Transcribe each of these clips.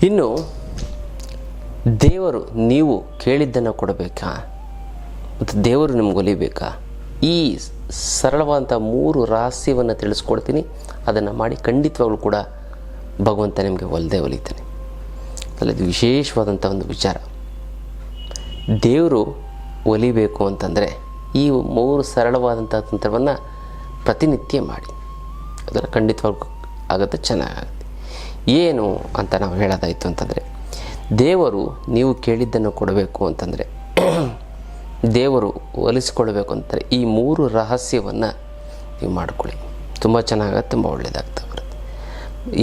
ಇನ್ನು ದೇವರು ನೀವು ಕೇಳಿದ್ದನ್ನು ಕೊಡಬೇಕಾ ಮತ್ತು ದೇವರು ನಿಮ್ಗೆ ಒಲಿಬೇಕಾ? ಈ ಸರಳವಾದಂಥ 3 ರಹಸ್ಯವನ್ನು ತಿಳಿಸ್ಕೊಡ್ತೀನಿ. ಅದನ್ನು ಮಾಡಿ ಖಂಡಿತವಾಗ್ಲೂ ಕೂಡ ಭಗವಂತ ನಿಮಗೆ ಒಲಿತಾನೆ. ಅಲ್ಲದು ವಿಶೇಷವಾದಂಥ ಒಂದು ವಿಚಾರ. ದೇವರು ಒಲಿಬೇಕು ಅಂತಂದರೆ ಈ 3 ಸರಳವಾದಂಥ ತಂತ್ರವನ್ನು ಪ್ರತಿನಿತ್ಯ ಮಾಡಿ. ಅದನ್ನು ಖಂಡಿತವಾಗ್ಲೂ ಆಗುತ್ತೆ, ಚೆನ್ನಾಗುತ್ತೆ. ಏನು ಅಂತ ನಾವು ಹೇಳೋದಾಯಿತು ಅಂತಂದರೆ, ದೇವರು ನೀವು ಕೇಳಿದ್ದನ್ನು ಕೊಡಬೇಕು ಅಂತಂದರೆ, ದೇವರು ಒಲಿಸ್ಕೊಳ್ಬೇಕು ಅಂತಾರೆ ಈ 3 ರಹಸ್ಯವನ್ನು ನೀವು ಮಾಡಿಕೊಳ್ಳಿ. ತುಂಬ ಚೆನ್ನಾಗುತ್ತೆ, ತುಂಬ ಒಳ್ಳೆಯದಾಗ್ತಾ ಬರುತ್ತೆ.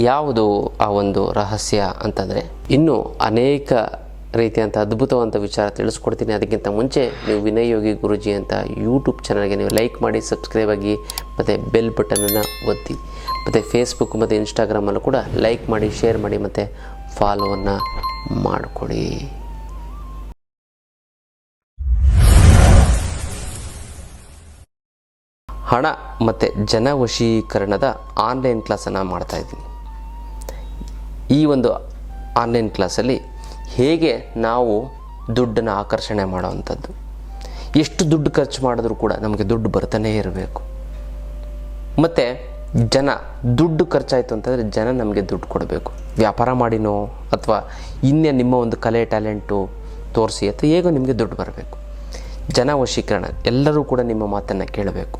ಯಾವುದು ಆ ಒಂದು ರಹಸ್ಯ ಅಂತಂದರೆ, ಇನ್ನೂ ಅನೇಕ ರೀತಿಯಂಥ ಅದ್ಭುತವಾದಂಥ ವಿಚಾರ ತಿಳಿಸ್ಕೊಡ್ತೀನಿ. ಅದಕ್ಕಿಂತ ಮುಂಚೆ ನೀವು ವಿನಯ್ ಯೋಗಿ ಗುರೂಜಿ ಅಂತ ಯೂಟ್ಯೂಬ್ ಚಾನಲ್ಗೆ ನೀವು ಲೈಕ್ ಮಾಡಿ, ಸಬ್ಸ್ಕ್ರೈಬ್ ಆಗಿ, ಮತ್ತು ಬೆಲ್ ಬಟನನ್ನು ಒತ್ತಿ. ಮತ್ತು ಫೇಸ್ಬುಕ್ ಮತ್ತು ಇನ್ಸ್ಟಾಗ್ರಾಮಲ್ಲೂ ಕೂಡ ಲೈಕ್ ಮಾಡಿ, ಶೇರ್ ಮಾಡಿ, ಮತ್ತು ಫಾಲೋವನ್ನು ಮಾಡಿಕೊಡಿ. ಹಣ ಮತ್ತು ಜನವಶೀಕರಣದ ಆನ್ಲೈನ್ ಕ್ಲಾಸನ್ನು ಮಾಡ್ತಾಯಿದ್ದೀನಿ. ಈ ಒಂದು ಆನ್ಲೈನ್ ಕ್ಲಾಸಲ್ಲಿ ಹೇಗೆ ನಾವು ದುಡ್ಡನ್ನು ಆಕರ್ಷಣೆ ಮಾಡೋವಂಥದ್ದು, ಎಷ್ಟು ದುಡ್ಡು ಖರ್ಚು ಮಾಡಿದ್ರೂ ಕೂಡ ನಮಗೆ ದುಡ್ಡು ಬರ್ತಾನೇ ಇರಬೇಕು. ಮತ್ತು ದುಡ್ಡು ಖರ್ಚಾಯಿತು ಅಂತಂದರೆ ಜನ ನಮಗೆ ದುಡ್ಡು ಕೊಡಬೇಕು. ವ್ಯಾಪಾರ ಮಾಡಿನೋ ಅಥವಾ ನಿಮ್ಮ ಒಂದು ಕಲೆ ಟ್ಯಾಲೆಂಟು ತೋರಿಸಿ ಅಥವಾ ಹೇಗೋ ನಿಮಗೆ ದುಡ್ಡು ಬರಬೇಕು. ಜನವಶೀಕರಣ, ಎಲ್ಲರೂ ಕೂಡ ನಿಮ್ಮ ಮಾತನ್ನು ಕೇಳಬೇಕು.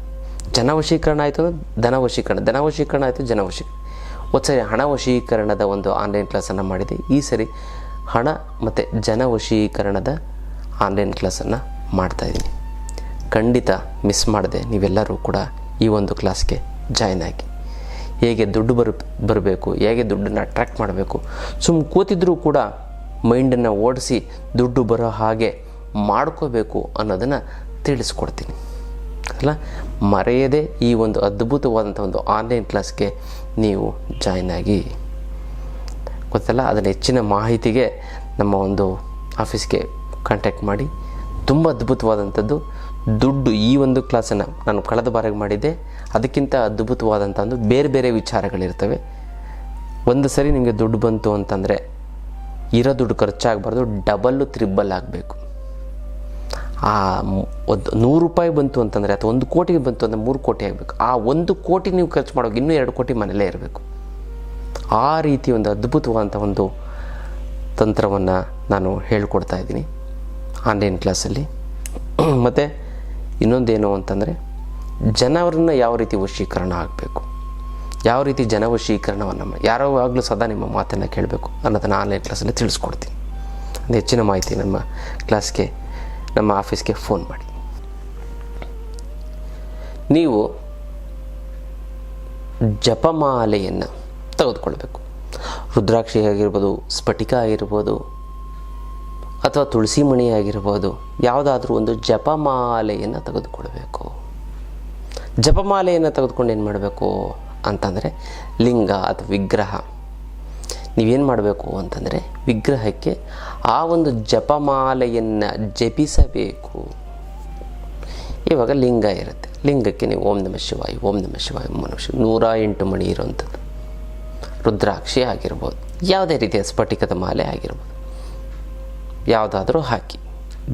ಜನವಶೀಕರಣ ಆಯಿತು ಅಂದರೆ ಧನವಶೀಕರಣ ಆಯಿತು ಜನವಶೀಕರಣ. ಒಂದು ಸರಿ ಹಣ ವಶೀಕರಣದ ಒಂದು ಆನ್ಲೈನ್ ಕ್ಲಾಸನ್ನು ಮಾಡಿದೆ. ಈ ಸರಿ ಹಣ ಮತ್ತು ಜನವಶೀಕರಣದ ಆನ್ಲೈನ್ ಕ್ಲಾಸನ್ನು ಮಾಡ್ತಾಯಿದ್ದೀನಿ. ಖಂಡಿತ ಮಿಸ್ ಮಾಡದೆ ನೀವೆಲ್ಲರೂ ಕೂಡ ಈ ಒಂದು ಕ್ಲಾಸ್ಗೆ ಜಾಯ್ನ್ ಆಗಿ, ಹೇಗೆ ದುಡ್ಡು ಬರಬೇಕು, ಹೇಗೆ ದುಡ್ಡನ್ನು ಅಟ್ರ್ಯಾಕ್ಟ್ ಮಾಡಬೇಕು, ಕೂತಿದ್ರೂ ಕೂಡ ಮೈಂಡನ್ನು ಓಡಿಸಿ ದುಡ್ಡು ಬರೋ ಹಾಗೆ ಮಾಡ್ಕೋಬೇಕು ಅನ್ನೋದನ್ನು ತಿಳಿಸ್ಕೊಡ್ತೀನಿ ಅಲ್ಲ. ಮರೆಯದೆ ಈ ಒಂದು ಅದ್ಭುತವಾದಂಥ ಒಂದು ಆನ್ಲೈನ್ ಕ್ಲಾಸ್ಗೆ ನೀವು ಜಾಯ್ನ್ ಆಗಿ. ಗೊತ್ತಲ್ಲ, ಅದನ್ನು ಹೆಚ್ಚಿನ ಮಾಹಿತಿಗೆ ನಮ್ಮ ಒಂದು ಆಫೀಸ್ಗೆ ಕಾಂಟ್ಯಾಕ್ಟ್ ಮಾಡಿ. ತುಂಬ ಅದ್ಭುತವಾದಂಥದ್ದು ದುಡ್ಡು. ಈ ಒಂದು ಕ್ಲಾಸನ್ನು ನಾನು ಕಳೆದ ಬಾರಿಗೆ ಮಾಡಿದ್ದೆ, ಅದಕ್ಕಿಂತ ಅದ್ಭುತವಾದಂಥ ಒಂದು ಬೇರೆ ಬೇರೆ ವಿಚಾರಗಳಿರ್ತವೆ. ಒಂದು ಸರಿ ನಿಮಗೆ ದುಡ್ಡು ಬಂತು ಅಂತಂದರೆ ಇರೋ ದುಡ್ಡು ಖರ್ಚಾಗಬಾರ್ದು, ಡಬಲ್ಲು ತ್ರಿಬ್ಬಲ್ ಆಗಬೇಕು. ಆ ₹100 ಬಂತು ಅಂತಂದರೆ ಅಥವಾ 1 ಕೋಟಿಗೆ ಬಂತು ಅಂದರೆ 3 ಕೋಟಿ ಆಗಬೇಕು. ಆ 1 ಕೋಟಿ ನೀವು ಖರ್ಚು ಮಾಡೋಕೆ ಇನ್ನೂ 2 ಕೋಟಿ ಮನೆಯಲ್ಲೇ ಇರಬೇಕು. ಆ ರೀತಿ ಒಂದು ಅದ್ಭುತವಾದಂಥ ಒಂದು ತಂತ್ರವನ್ನು ನಾನು ಹೇಳ್ಕೊಡ್ತಾ ಇದ್ದೀನಿ ಆನ್ಲೈನ್ ಕ್ಲಾಸಲ್ಲಿ. ಮತ್ತು ಇನ್ನೊಂದೇನು ಅಂತಂದರೆ, ಜನರನ್ನ ಯಾವ ರೀತಿ ವಶೀಕರಣ ಆಗಬೇಕು, ಯಾವ ರೀತಿ ಜನವಶೀಕರಣವನ್ನು ಯಾವಾಗಲೂ ಸದಾ ನಿಮ್ಮ ಮಾತನ್ನು ಕೇಳಬೇಕು ಅನ್ನೋದನ್ನು ಆನ್ಲೈನ್ ಕ್ಲಾಸಲ್ಲಿ ತಿಳಿಸ್ಕೊಡ್ತೀನಿ. ಒಂದು ಹೆಚ್ಚಿನ ಮಾಹಿತಿ ನಮ್ಮ ಕ್ಲಾಸ್ಗೆ, ನಮ್ಮ ಆಫೀಸ್ಗೆ ಫೋನ್ ಮಾಡಿ. ನೀವು ಜಪಮಾಲೆಯನ್ನು ತೆಗೆದುಕೊಳ್ಬೇಕು. ರುದ್ರಾಕ್ಷಿ ಆಗಿರ್ಬೋದು, ಸ್ಫಟಿಕ ಆಗಿರ್ಬೋದು, ಅಥವಾ ತುಳಸಿ ಮಣಿ ಆಗಿರ್ಬೋದು, ಯಾವುದಾದ್ರೂ ಒಂದು ಜಪಮಾಲೆಯನ್ನು ತೆಗೆದುಕೊಳ್ಬೇಕು. ಜಪಮಾಲೆಯನ್ನು ತೆಗೆದುಕೊಂಡು ಏನು ಮಾಡಬೇಕು ಅಂತಂದರೆ, ಲಿಂಗ ಅಥವಾ ವಿಗ್ರಹ ನೀವೇನು ಮಾಡಬೇಕು ಅಂತಂದರೆ, ವಿಗ್ರಹಕ್ಕೆ ಆ ಒಂದು ಜಪಮಾಲೆಯನ್ನು ಜಪಿಸಬೇಕು. ಇವಾಗ ಲಿಂಗ ಇರುತ್ತೆ, ಲಿಂಗಕ್ಕೆ ನೀವು ಓಂ ನಮಃ ಶಿವಾಯ, ಓಂ ನಮಃ ಶಿವಾಯ, ಓಂ ನಮಃ ಶಿವಾಯ 108 ಮಣಿ ಇರುವಂಥದ್ದು. ರುದ್ರಾಕ್ಷಿ ಆಗಿರ್ಬೋದು, ಯಾವುದೇ ರೀತಿಯ ಸ್ಫಟಿಕದ ಮಾಲೆ ಆಗಿರ್ಬೋದು, ಯಾವುದಾದ್ರೂ ಹಾಕಿ.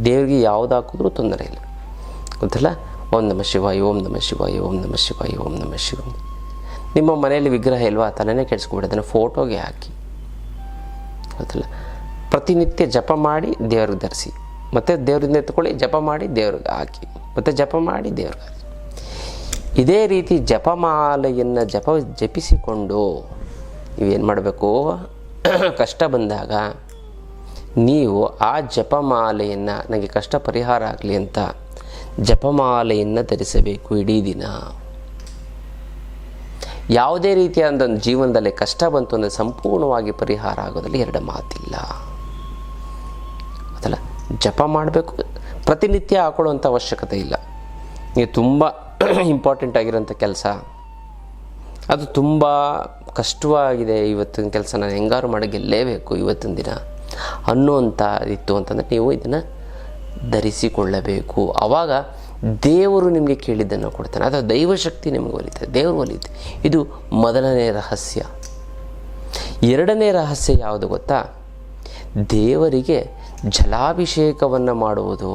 ದೇವರಿಗೆ ಯಾವುದು ಹಾಕಿದ್ರೂ ತೊಂದರೆ ಇಲ್ಲ, ಗೊತ್ತಲ್ಲ. ಓಂ ನಮಃ ಶಿವಾಯ, ಓಂ ನಮಃ ಶಿವಾಯ, ಓಂ ನಮಃ ಶಿವಾಯ, ಓಂ ನಮಃ ಶಿವಾಯ. ನಿಮ್ಮ ಮನೆಯಲ್ಲಿ ವಿಗ್ರಹ ಇಲ್ವಾ, ತಲೆನೇ ಕೆಡಿಸ್ಕೊಬಿಡಿ, ಅದನ್ನು ಫೋಟೋಗೆ ಹಾಕಿ, ಗೊತ್ತಲ್ಲ. ಪ್ರತಿನಿತ್ಯ ಜಪ ಮಾಡಿ ದೇವ್ರಿಗೆ ಧರಿಸಿ, ಮತ್ತು ದೇವರಿಂದ ಎತ್ಕೊಳ್ಳಿ, ಜಪ ಮಾಡಿ ದೇವ್ರಿಗೆ ಹಾಕಿ, ಮತ್ತು ಜಪ ಮಾಡಿ ದೇವ್ರಿಗೆ ಹಾಕಿ. ಇದೇ ರೀತಿ ಜಪಮಾಲೆಯನ್ನು ಜಪಿಸಿಕೊಂಡು ನೀವೇನು ಮಾಡಬೇಕು, ಕಷ್ಟ ಬಂದಾಗ ನೀವು ಆ ಜಪಮಾಲೆಯನ್ನು, ನನಗೆ ಕಷ್ಟ ಪರಿಹಾರ ಆಗಲಿ ಅಂತ ಜಪಮಾಲೆಯನ್ನು ಧರಿಸಬೇಕು ಇಡೀ ದಿನ. ಯಾವುದೇ ರೀತಿಯಾದ ಜೀವನದಲ್ಲಿ ಕಷ್ಟ ಬಂತು ಅಂದರೆ ಸಂಪೂರ್ಣವಾಗಿ ಪರಿಹಾರ ಆಗೋದ್ರಲ್ಲಿ 2 ಮಾತಿಲ್ಲ, ಅದಲ್ಲ. ಜಪ ಮಾಡಬೇಕು, ಪ್ರತಿನಿತ್ಯ ಹಾಕೊಳ್ಳುವಂಥ ಅವಶ್ಯಕತೆ ಇಲ್ಲ. ನೀವು ತುಂಬ ಇಂಪಾರ್ಟೆಂಟ್ ಆಗಿರೋಂಥ ಕೆಲಸ, ಅದು ತುಂಬ ಕಷ್ಟವಾಗಿದೆ, ಇವತ್ತಿನ ಕೆಲಸ ನಾನು ಹೆಂಗಾರು ಮಾಡಿ ಗೆಲ್ಲೇಬೇಕು ಇವತ್ತಿನ ದಿನ ಅನ್ನುವಂಥ ಇತ್ತು ಅಂತಂದರೆ ನೀವು ಇದನ್ನು ಧರಿಸಿಕೊಳ್ಳಬೇಕು. ಆವಾಗ ದೇವರು ನಿಮಗೆ ಕೇಳಿದ್ದನ್ನು ಕೊಡ್ತಾನೆ, ಅಥವಾ ದೈವಶಕ್ತಿ ನಿಮಗೆ ಒಲಿತದೆ, ದೇವರು ಒಲಿಯುತ್ತೆ. ಇದು ಮೊದಲನೇ ರಹಸ್ಯ. 2ನೇ ರಹಸ್ಯ ಯಾವುದು ಗೊತ್ತಾ? ದೇವರಿಗೆ ಜಲಾಭಿಷೇಕವನ್ನು ಮಾಡುವುದು.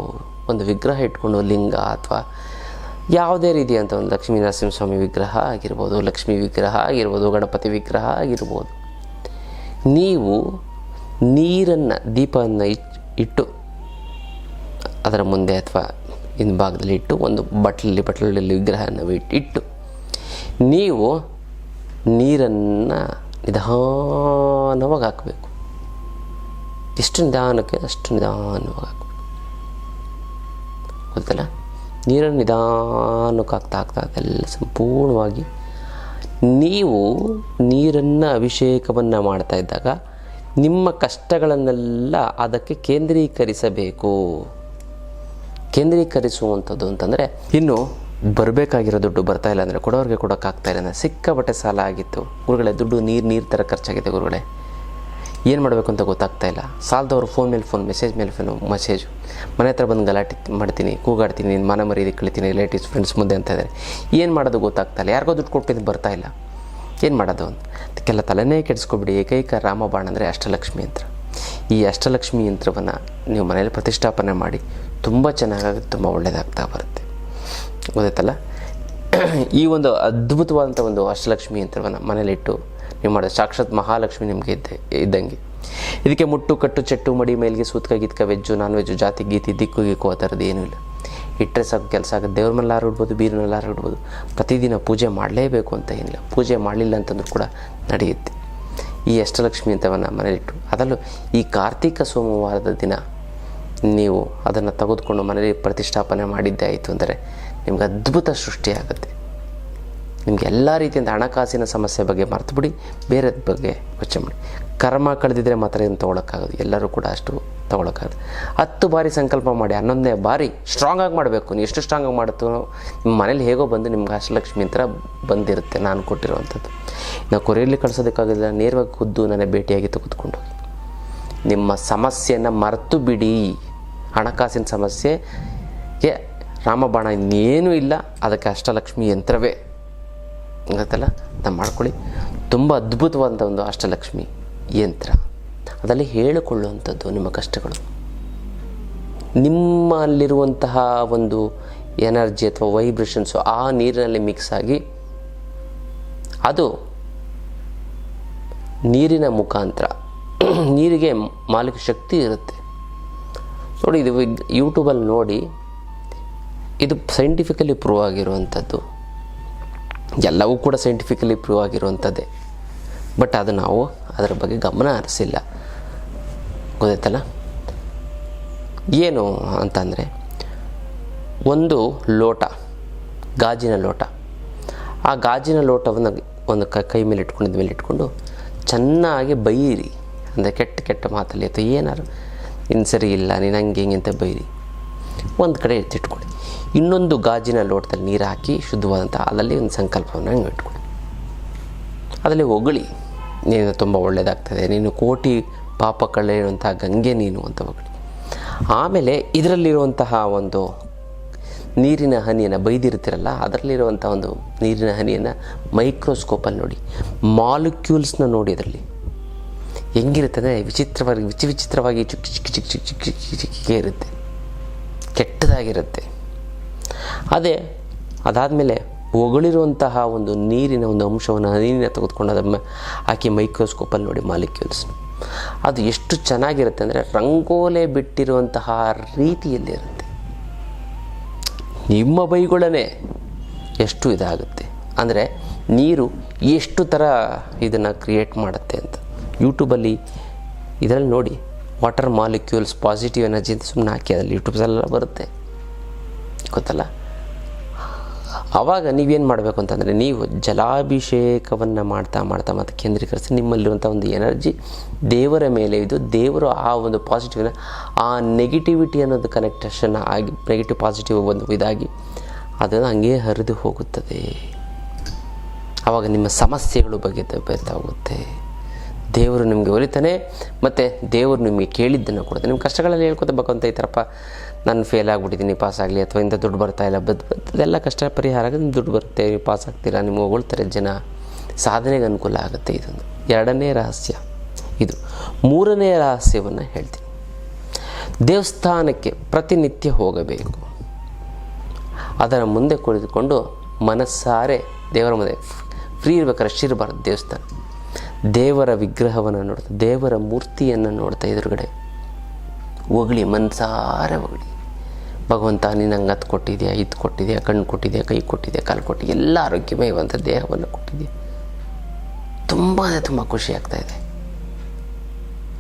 ಒಂದು ವಿಗ್ರಹ ಇಟ್ಕೊಂಡು ಲಿಂಗ ಅಥವಾ ಯಾವುದೇ ರೀತಿಯಂಥ ಒಂದು ಲಕ್ಷ್ಮೀ ನರಸಿಂಹಸ್ವಾಮಿ ವಿಗ್ರಹ ಆಗಿರ್ಬೋದು, ಲಕ್ಷ್ಮೀ ವಿಗ್ರಹ ಆಗಿರ್ಬೋದು, ಗಣಪತಿ ವಿಗ್ರಹ ಆಗಿರ್ಬೋದು, ನೀವು ನೀರನ್ನು ದೀಪವನ್ನು ಇಟ್ಟು ಅದರ ಮುಂದೆ ಅಥವಾ ಹಿಂಭಾಗದಲ್ಲಿ ಇಟ್ಟು ಒಂದು ಬಟ್ಲಲ್ಲಿ ವಿಗ್ರಹವನ್ನು ಇಟ್ಟು ನೀವು ನೀರನ್ನು ನಿಧಾನವಾಗಿ ಹಾಕಬೇಕು. ಎಷ್ಟು ನಿಧಾನಕ್ಕೆ ಅಷ್ಟು ನಿಧಾನವಾಗಿ ಹಾಕಬೇಕು, ಗೊತ್ತಲ್ಲ. ನೀರನ್ನು ನಿಧಾನಕ್ಕೆ ಹಾಕ್ತಾ ಅದೆಲ್ಲ ಸಂಪೂರ್ಣವಾಗಿ ನೀವು ನೀರನ್ನು ಅಭಿಷೇಕವನ್ನು ಮಾಡ್ತಾ ಇದ್ದಾಗ ನಿಮ್ಮ ಕಷ್ಟಗಳನ್ನೆಲ್ಲ ಅದಕ್ಕೆ ಕೇಂದ್ರೀಕರಿಸಬೇಕು. ಕೇಂದ್ರೀಕರಿಸುವಂಥದ್ದು ಅಂತಂದರೆ, ಇನ್ನು ಬರಬೇಕಾಗಿರೋ ದುಡ್ಡು ಬರ್ತಾಯಿಲ್ಲ ಅಂದರೆ, ಕೊಡೋರಿಗೆ ಕೊಡೋಕ್ಕಾಗ್ತಾಯಿಲ್ಲ ಅಂದರೆ, ಸಿಕ್ಕಾಪಟ್ಟೆ ಸಾಲ ಆಗಿತ್ತು ಗುರುಗಳೇ, ದುಡ್ಡು ನೀರು ಥರ ಖರ್ಚಾಗಿದೆ ಗುರುಗಳೇ, ಏನು ಮಾಡಬೇಕು ಅಂತ ಗೊತ್ತಾಗ್ತಾ ಇಲ್ಲ. ಸಾಲದವರು ಫೋನ್ ಮೇಲೆ ಫೋನ್, ಮೆಸೇಜ್ ಮೇಲೆ ಮೆಸೇಜು, ಮನೆ ಹತ್ರ ಬಂದು ಗಲಾಟೆ ಮಾಡ್ತೀನಿ, ಕೂಗಾಡ್ತೀನಿ, ನಿನ್ನ ಮನ ಮರ್ಯಾದೆ ಕಳಿತೀನಿ, ರಿಲೇಟಿವ್ಸ್ ಫ್ರೆಂಡ್ಸ್ ಮುಂದೆ ಅಂತ ಇದ್ದಾರೆ. ಏನು ಮಾಡೋದು ಗೊತ್ತಾಗ್ತಾ ಇಲ್ಲ. ಯಾರಿಗೋ ದುಡ್ಡು ಕೊಟ್ಟಿದ್ದು ಬರ್ತಾಯಿಲ್ಲ, ಏನು ಮಾಡೋದು ಅಂತ. ಅದಕ್ಕೆಲ್ಲ ತಲೆನೇ ಕೆಡಿಸ್ಕೊಬಿಡಿ. ಏಕೈಕ ರಾಮಬಾಣ ಅಂದರೆ ಅಷ್ಟಲಕ್ಷ್ಮಿ ಯಂತ್ರ. ಈ ಅಷ್ಟಲಕ್ಷ್ಮಿ ಯಂತ್ರವನ್ನು ನೀವು ಮನೇಲಿ ಪ್ರತಿಷ್ಠಾಪನೆ ಮಾಡಿ ತುಂಬ ಚೆನ್ನಾಗಾಗುತ್ತೆ, ತುಂಬ ಒಳ್ಳೆಯದಾಗ್ತಾ ಬರುತ್ತೆ, ಗೊತ್ತಾಯ್ತಲ್ಲ. ಈ ಒಂದು ಅದ್ಭುತವಾದಂಥ ಒಂದು ಅಷ್ಟಲಕ್ಷ್ಮಿ ಯಂತ್ರವನ್ನು ಮನೇಲಿಟ್ಟು ನೀವು ಮಾಡೋದು ಸಾಕ್ಷಾತ್ ಮಹಾಲಕ್ಷ್ಮಿ ನಿಮಗೆ ಇದ್ದಂಗೆ. ಇದಕ್ಕೆ ಮುಟ್ಟು ಕಟ್ಟು ಚೆಟ್ಟು ಮಡಿ ಮೇಲಿಗೆ ಸೂತ್ಕ ಗೀತ್ಕ ವೆಜ್ಜು ನಾನ್ ವೆಜ್ಜು ಜಾತಿ ಗೀತಿ ದಿಕ್ಕು ಗೀಕು ಆ ಥರದ್ದು ಏನೂ ಇಲ್ಲ. ಇಟ್ಟರೆ ಸಾಕು ಕೆಲಸ ಆಗುತ್ತೆ. ದೇವ್ರ ಮೇಲಾರು ಇಡ್ಬೋದು, ಬೀರಿನಲ್ಲಾರು ಇಡ್ಬೋದು. ಪ್ರತಿದಿನ ಪೂಜೆ ಮಾಡಲೇಬೇಕು ಅಂತ ಏನಿಲ್ಲ. ಪೂಜೆ ಮಾಡಲಿಲ್ಲ ಅಂತಂದ್ರೂ ಕೂಡ ನಡೆಯುತ್ತೆ. ಈ ಅಷ್ಟಲಕ್ಷ್ಮಿ ಯಂತ್ರವನ್ನು ಮನೇಲಿಟ್ಟು, ಅದರಲ್ಲೂ ಈ ಕಾರ್ತಿಕ ಸೋಮವಾರದ ದಿನ ನೀವು ಅದನ್ನು ತೆಗೆದುಕೊಂಡು ಮನೇಲಿ ಪ್ರತಿಷ್ಠಾಪನೆ ಮಾಡಿದ್ದೇ ಆಯಿತು ಅಂದರೆ ನಿಮ್ಗೆ ಅದ್ಭುತ ಸೃಷ್ಟಿಯಾಗುತ್ತೆ. ನಿಮಗೆ ಎಲ್ಲ ರೀತಿಯಿಂದ ಹಣಕಾಸಿನ ಸಮಸ್ಯೆ ಬಗ್ಗೆ ಮರೆತುಬಿಡಿ, ಬೇರೆದ ಬಗ್ಗೆ ಯೋಚನೆ ಮಾಡಿ. ಕರ್ಮ ಕಳೆದಿದ್ರೆ ಮಾತ್ರ ಏನು ತೊಗೊಳಕ್ಕಾಗೋದು, ಎಲ್ಲರೂ ಕೂಡ ಅಷ್ಟು ತೊಗೊಳಕ್ಕಾಗೋದು. 10 ಬಾರಿ ಸಂಕಲ್ಪ ಮಾಡಿ, 11ನೇ ಬಾರಿ ಸ್ಟ್ರಾಂಗಾಗಿ ಮಾಡಬೇಕು. ನೀವು ಎಷ್ಟು ಸ್ಟ್ರಾಂಗಾಗಿ ಮಾಡುತ್ತೋ ನಿಮ್ಮ ಮನೇಲಿ ಹೇಗೋ ಬಂದು ನಿಮ್ಗೆ ಅಷ್ಟಲಕ್ಷ್ಮಿ ಯಂತ್ರ ಬಂದಿರುತ್ತೆ, ನಾನು ಕೊಟ್ಟಿರುವಂಥದ್ದು. ನಾವು ಕೊರಿಯಲ್ಲಿ ಕಳಿಸೋದಕ್ಕಾಗೋದಿಲ್ಲ, ನೇರವಾಗಿ ಖುದ್ದು ನನಗೆ ಭೇಟಿಯಾಗಿ ತೆಗೆದುಕೊಂಡು ಹೋಗಿ. ನಿಮ್ಮ ಸಮಸ್ಯೆಯನ್ನು ಮರೆತು ಬಿಡಿ. ಹಣಕಾಸಿನ ಸಮಸ್ಯೆಗೆ ರಾಮಬಾಣ ಇನ್ನೇನೂ ಇಲ್ಲ, ಅದಕ್ಕೆ ಅಷ್ಟಲಕ್ಷ್ಮಿ ಯಂತ್ರವೇ ಗೊತ್ತಲ್ಲ, ಅದನ್ನು ಮಾಡ್ಕೊಳ್ಳಿ. ತುಂಬ ಅದ್ಭುತವಾದಂಥ ಒಂದು ಅಷ್ಟಲಕ್ಷ್ಮಿ ಯಂತ್ರ. ಅದರಲ್ಲಿ ಹೇಳಿಕೊಳ್ಳುವಂಥದ್ದು ನಿಮ್ಮ ಕಷ್ಟಗಳು, ನಿಮ್ಮಲ್ಲಿರುವಂತಹ ಒಂದು ಎನರ್ಜಿ ಅಥವಾ ವೈಬ್ರೇಷನ್ಸು ಆ ನೀರಿನಲ್ಲಿ ಮಿಕ್ಸ್ ಆಗಿ ಅದು ನೀರಿನ ಮುಖಾಂತರ, ನೀರಿಗೆ ಮಾಲಿಕ ಶಕ್ತಿ ಇರುತ್ತೆ ನೋಡಿ. ಇದು ಯೂಟ್ಯೂಬಲ್ಲಿ ನೋಡಿ, ಇದು ಸೈಂಟಿಫಿಕಲಿ ಪ್ರೂವ್ ಆಗಿರುವಂಥದ್ದು. ಎಲ್ಲವೂ ಕೂಡ ಸೈಂಟಿಫಿಕಲಿ ಪ್ರೂವ್ ಆಗಿರುವಂಥದ್ದೇ. ಬಟ್ ಅದು ನಾವು ಅದರ ಬಗ್ಗೆ ಗಮನ ಹರಿಸಿಲ್ಲ, ಗೊತ್ತಾಯ್ತಲ್ಲ. ಏನು ಅಂತಂದರೆ, ಒಂದು ಲೋಟ, ಗಾಜಿನ ಲೋಟ, ಆ ಗಾಜಿನ ಲೋಟವನ್ನು ಒಂದು ಕೈ ಮೇಲೆ ಇಟ್ಕೊಂಡಿದ್ದ ಮೇಲೆ ಇಟ್ಕೊಂಡು ಚೆನ್ನಾಗಿ ಬೈರಿ. ಅಂದರೆ ಕೆಟ್ಟ ಮಾತಲ್ಲಿ ಅಥವಾ ಏನಾರು ಇನ್ನು ಸರಿ ಇಲ್ಲ, ನೀನು ಹಂಗೆ ಹಿಂಗೆ ಅಂತ ಬೈರಿ. ಒಂದು ಕಡೆ ಎತ್ತಿಟ್ಕೊಳ್ಳಿ. ಇನ್ನೊಂದು ಗಾಜಿನ ಲೋಟದಲ್ಲಿ ನೀರು ಹಾಕಿ ಶುದ್ಧವಾದಂಥ ಅದರಲ್ಲಿ ಒಂದು ಸಂಕಲ್ಪವನ್ನು ಹಂಗೆ ಇಟ್ಕೊಳ್ಳಿ. ಅದರಲ್ಲಿ ಹೊಗಳಿ, ನೀನು ತುಂಬ ಒಳ್ಳೆಯದಾಗ್ತದೆ, ನೀನು ಕೋಟಿ ಪಾಪ ಕಳೆಯುವಂಥ ಗಂಗೆ ನೀನು ಅಂತ ಹೊಗಳಿ. ಆಮೇಲೆ ಇದರಲ್ಲಿರುವಂತಹ ಒಂದು ನೀರಿನ ಹನಿಯನ್ನು ಬೈದಿರ್ತಿರಲ್ಲ, ಅದರಲ್ಲಿರುವಂಥ ಒಂದು ನೀರಿನ ಹನಿಯನ್ನು ಮೈಕ್ರೋಸ್ಕೋಪಲ್ಲಿ ನೋಡಿ, ಮಾಲಿಕ್ಯೂಲ್ಸ್ನ ನೋಡಿ. ಅದರಲ್ಲಿ ಹೆಂಗಿರುತ್ತೆ ಅಂದರೆ ವಿಚಿತ್ರವಾಗಿ ಚಿಕ್ಕ ಇರುತ್ತೆ, ಕೆಟ್ಟದಾಗಿರುತ್ತೆ. ಅದಾದಮೇಲೆ ಹೊಗಳಿರುವಂತಹ ಒಂದು ನೀರಿನ ಒಂದು ಅಂಶವನ್ನು ಹನಿನ ತೆಗೆದುಕೊಂಡು ಅದನ್ನು ಹಾಕಿ ಮೈಕ್ರೋಸ್ಕೋಪಲ್ಲಿ ನೋಡಿ ಮಾಲಿಕ್ಯೂಲ್ಸ್. ಅದು ಎಷ್ಟು ಚೆನ್ನಾಗಿರುತ್ತೆ ಅಂದರೆ ರಂಗೋಲೆ ಬಿಟ್ಟಿರುವಂತಹ ರೀತಿಯಲ್ಲಿರುತ್ತೆ. ನಿಮ್ಮ ಬೈಗಳೇ ಎಷ್ಟು ಇದಾಗುತ್ತೆ ಅಂದರೆ ನೀರು ಎಷ್ಟು ಥರ ಇದನ್ನು ಕ್ರಿಯೇಟ್ ಮಾಡುತ್ತೆ ಅಂತ ಯೂಟ್ಯೂಬಲ್ಲಿ ಇದರಲ್ಲಿ ನೋಡಿ. ವಾಟರ್ ಮಾಲಿಕ್ಯೂಲ್ಸ್ ಪಾಸಿಟಿವ್ ಎನರ್ಜಿ ಅಂತ ಸುಮ್ಮನೆ ಹಾಕಿ ಅದರಲ್ಲಿ ಯೂಟ್ಯೂಬ್ಸೆಲ್ಲ ಬರುತ್ತೆ, ಗೊತ್ತಲ್ಲ. ಆವಾಗ ನೀವೇನು ಮಾಡಬೇಕು ಅಂತಂದರೆ, ನೀವು ಜಲಾಭಿಷೇಕವನ್ನು ಮಾಡ್ತಾ ಮತ್ತೆ ಕೇಂದ್ರೀಕರಿಸಿ ನಿಮ್ಮಲ್ಲಿರುವಂಥ ಒಂದು ಎನರ್ಜಿ ದೇವರ ಮೇಲೆ ಇದು, ದೇವರು ಆ ಒಂದು ಪಾಸಿಟಿವ್ನ ಆ ನೆಗೆಟಿವಿಟಿ ಅನ್ನೋದು ಕನೆಕ್ಟೇಷನ್ ಆಗಿ ನೆಗೆಟಿವ್ ಪಾಸಿಟಿವ್ ಒಂದು ಇದಾಗಿ ಅದನ್ನು ಹಂಗೆ ಹರಿದು ಹೋಗುತ್ತದೆ. ಆವಾಗ ನಿಮ್ಮ ಸಮಸ್ಯೆಗಳು ಬರ್ತಾ ಹೋಗುತ್ತೆ. ದೇವರು ನಿಮಗೆ ಒಲಿತಾನೆ, ಮತ್ತು ದೇವರು ನಿಮಗೆ ಕೇಳಿದ್ದನ್ನು ಕೊಡುತ್ತೆ. ನಿಮ್ಮ ಕಷ್ಟಗಳಲ್ಲಿ ಹೇಳ್ಕೊತ ಅಂತ ಈ ಥರಪ್ಪ ನಾನು ಫೇಲ್ ಆಗಿಬಿಟ್ಟಿದ್ದೀನಿ, ಪಾಸ್ ಆಗಲಿ, ಅಥವಾ ಇಂಥ ದುಡ್ಡು ಬರ್ತಾಯಿಲ್ಲ, ಅದೆಲ್ಲ ಕಷ್ಟ ಪರಿಹಾರ ಆಗೋದು. ನಿಮ್ಮ ದುಡ್ಡು ಬರುತ್ತೆ, ನೀವು ಪಾಸ್ ಆಗ್ತೀರಾ, ನಿಮ್ಗೆ ಹೊಗಳ್ತಾರೆ ಜನ, ಸಾಧನೆಗೆ ಅನುಕೂಲ ಆಗುತ್ತೆ. ಇದೊಂದು ಎರಡನೇ ರಹಸ್ಯ. ಇದು ಮೂರನೆಯ ರಹಸ್ಯವನ್ನು ಹೇಳ್ತೀನಿ. ದೇವಸ್ಥಾನಕ್ಕೆ ಪ್ರತಿನಿತ್ಯ ಹೋಗಬೇಕು. ಅದರ ಮುಂದೆ ಕುಳಿತುಕೊಂಡು ಮನಸ್ಸಾರೆ ದೇವರ ಮುಂದೆ ಫ್ರೀ ಇರ್ಬೇಕಾದ್ರೆ ಶಿರಬಾರ್ದು. ದೇವಸ್ಥಾನ ದೇವರ ವಿಗ್ರಹವನ್ನು ನೋಡ್ತಾ, ದೇವರ ಮೂರ್ತಿಯನ್ನು ನೋಡ್ತಾ ಎದುರುಗಡೆ ಹೊಗಳಿ, ಮನಸಾರೆ ಹೊಗಳಿ, ಭಗವಂತ ನೀನು ನಂಗೆ ಅದು ಕೊಟ್ಟಿದೆಯಾ, ಇದು ಕೊಟ್ಟಿದೆಯಾ, ಕಣ್ಣು ಕೊಟ್ಟಿದೆಯಾ, ಕೈ ಕೊಟ್ಟಿದೆಯಾ, ಕಾಲು ಕೊಟ್ಟಿದೆಯಾ, ಎಲ್ಲ ಆರೋಗ್ಯಮಯವಂತ ದೇಹವನ್ನು ಕೊಟ್ಟಿದೆಯಾ, ತುಂಬ ಖುಷಿ ಆಗ್ತಾಯಿದೆ.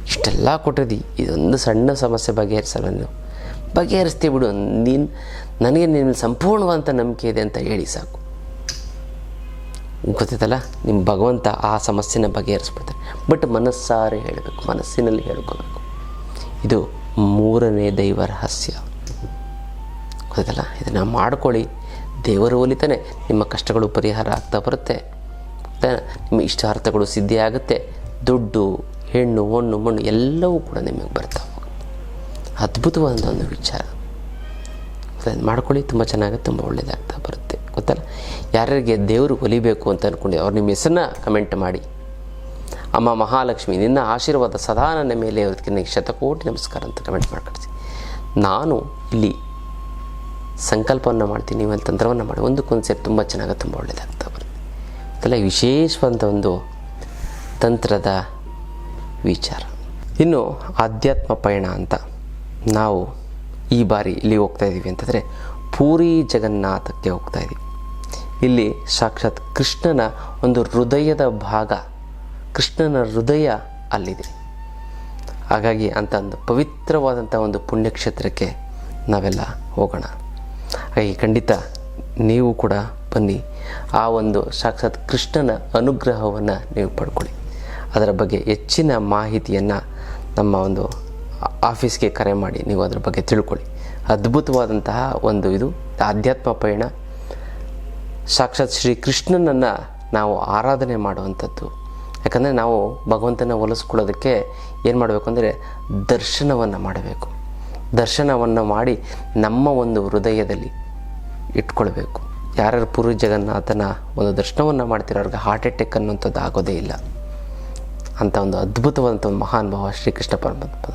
ಇಷ್ಟೆಲ್ಲ ಕೊಟ್ಟಿದ್ದಿ, ಇದೊಂದು ಸಣ್ಣ ಸಮಸ್ಯೆ ಬಗೆಹರಿಸಲ್ಲ, ನೀವು ಬಗೆಹರಿಸ್ತೀವಿ ಬಿಡು, ನನಗೆ ನಿನ್ನ ಸಂಪೂರ್ಣವಾದಂಥ ನಂಬಿಕೆ ಇದೆ ಅಂತ ಹೇಳಿ ಸಾಕು. ಗೊತ್ತೈತಲ್ಲ, ನಿಮ್ಮ ಭಗವಂತ ಆ ಸಮಸ್ಯೆನ ಬಗೆಹರಿಸ್ಬಿಡ್ತಾರೆ. ಬಟ್ ಮನಸ್ಸಾರೆ ಹೇಳಬೇಕು, ಮನಸ್ಸಿನಲ್ಲಿ ಹೇಳ್ಕೋಬೇಕು. ಇದು ಮೂರನೇ ದೈವ ರಹಸ್ಯ. ಗೊತ್ತೈತಲ್ಲ, ಇದನ್ನು ಮಾಡ್ಕೊಳ್ಳಿ. ದೇವರು ಒಲಿತಾನೆ ನಿಮ್ಮ ಕಷ್ಟಗಳು ಪರಿಹಾರ ಆಗ್ತಾ ಬರುತ್ತೆ. ನಿಮ್ಮ ಇಷ್ಟಾರ್ಥಗಳು ಸಿದ್ಧಿ ಆಗುತ್ತೆ. ದುಡ್ಡು, ಹೆಣ್ಣು, ಹೊಣ್ಣು, ಮಣ್ಣು ಎಲ್ಲವೂ ಕೂಡ ನಿಮಗೆ ಬರ್ತಾವೆ. ಅದ್ಭುತವಾದಂಥ ಒಂದು ವಿಚಾರ. ಮಾಡ್ಕೊಳ್ಳಿ, ತುಂಬ ಚೆನ್ನಾಗುತ್ತೆ, ತುಂಬ ಒಳ್ಳೆಯದಾಗ್ತಾ ಬರುತ್ತೆ. ಗೊತ್ತಲ್ಲ, ಯಾರ್ಯಾರಿಗೆ ದೇವರು ಒಲಿಬೇಕು ಅಂತ ಅಂದ್ಕೊಂಡು ಅವ್ರು ನಿಮ್ಮ ಹೆಸರನ್ನ ಕಮೆಂಟ್ ಮಾಡಿ. ಅಮ್ಮ ಮಹಾಲಕ್ಷ್ಮಿ ನಿನ್ನ ಆಶೀರ್ವಾದ ಸದಾ ನನ್ನ ಮೇಲೆ ಅವರಿಗೆ ನನಗೆ ಶತಕೋಟಿ ನಮಸ್ಕಾರ ಅಂತ ಕಮೆಂಟ್ ಮಾಡಿ ಕಳಿಸಿ. ನಾನು ಇಲ್ಲಿ ಸಂಕಲ್ಪವನ್ನು ಮಾಡ್ತೀನಿ, ನೀವಲ್ಲಿ ತಂತ್ರವನ್ನು ಮಾಡಿ. ಒಂದಕ್ಕೊಂದು ಸೇರಿ ತುಂಬ ಚೆನ್ನಾಗಿ ತುಂಬ ಒಳ್ಳೆಯದಾಗ್ತಾ ಬರುತ್ತೆ. ಅದೆಲ್ಲ ವಿಶೇಷವಾದಂಥ ಒಂದು ತಂತ್ರದ ವಿಚಾರ. ಇನ್ನು ಆಧ್ಯಾತ್ಮ ಪಯಣ ಅಂತ ನಾವು ಈ ಬಾರಿ ಇಲ್ಲಿ ಹೋಗ್ತಾ ಇದ್ದೀವಿ ಅಂತಂದರೆ ಪೂರಿ ಜಗನ್ನಾಥಕ್ಕೆ ಹೋಗ್ತಾ ಇದ್ದೀವಿ. ಇಲ್ಲಿ ಸಾಕ್ಷಾತ್ ಕೃಷ್ಣನ ಒಂದು ಹೃದಯದ ಭಾಗ, ಕೃಷ್ಣನ ಹೃದಯ ಅಲ್ಲಿದೆ. ಹಾಗಾಗಿ ಅಂತ ಒಂದು ಪವಿತ್ರವಾದಂಥ ಒಂದು ಪುಣ್ಯಕ್ಷೇತ್ರಕ್ಕೆ ನಾವೆಲ್ಲ ಹೋಗೋಣ. ಹಾಗಾಗಿ ಖಂಡಿತ ನೀವು ಕೂಡ ಬನ್ನಿ, ಆ ಒಂದು ಸಾಕ್ಷಾತ್ ಕೃಷ್ಣನ ಅನುಗ್ರಹವನ್ನು ನೀವು ಪಡ್ಕೊಳ್ಳಿ. ಅದರ ಬಗ್ಗೆ ಹೆಚ್ಚಿನ ಮಾಹಿತಿಯನ್ನು ನಮ್ಮ ಒಂದು ಆಫೀಸ್ಗೆ ಕರೆ ಮಾಡಿ ನೀವು ಅದರ ಬಗ್ಗೆ ತಿಳ್ಕೊಳ್ಳಿ. ಅದ್ಭುತವಾದಂತಹ ಒಂದು ಇದು ಆಧ್ಯಾತ್ಮ ಪಯಣ. ಸಾಕ್ಷಾತ್ ಶ್ರೀ ಕೃಷ್ಣನನ್ನು ನಾವು ಆರಾಧನೆ ಮಾಡುವಂಥದ್ದು. ಯಾಕಂದರೆ ನಾವು ಭಗವಂತನ ಒಲಿಸ್ಕೊಳ್ಳೋದಕ್ಕೆ ಏನು ಮಾಡಬೇಕು ಅಂದರೆ ದರ್ಶನವನ್ನು ಮಾಡಬೇಕು. ದರ್ಶನವನ್ನು ಮಾಡಿ ನಮ್ಮ ಒಂದು ಹೃದಯದಲ್ಲಿ ಇಟ್ಕೊಳ್ಬೇಕು. ಯಾರ್ಯಾರು ಪೂರಿ ಜಗನ್ನಾಥನ ಒಂದು ದರ್ಶನವನ್ನು ಮಾಡ್ತಿರೋ ಅವ್ರಿಗೆ ಹಾರ್ಟ್ ಅಟ್ಯಾಕ್ ಅನ್ನುವಂಥದ್ದು ಆಗೋದೇ ಇಲ್ಲ. ಅಂಥ ಒಂದು ಅದ್ಭುತವಾದಂಥ ಒಂದು ಮಹಾನ್ ಭಾವ ಶ್ರೀಕೃಷ್ಣ ಪರಮಾತ್ಮ.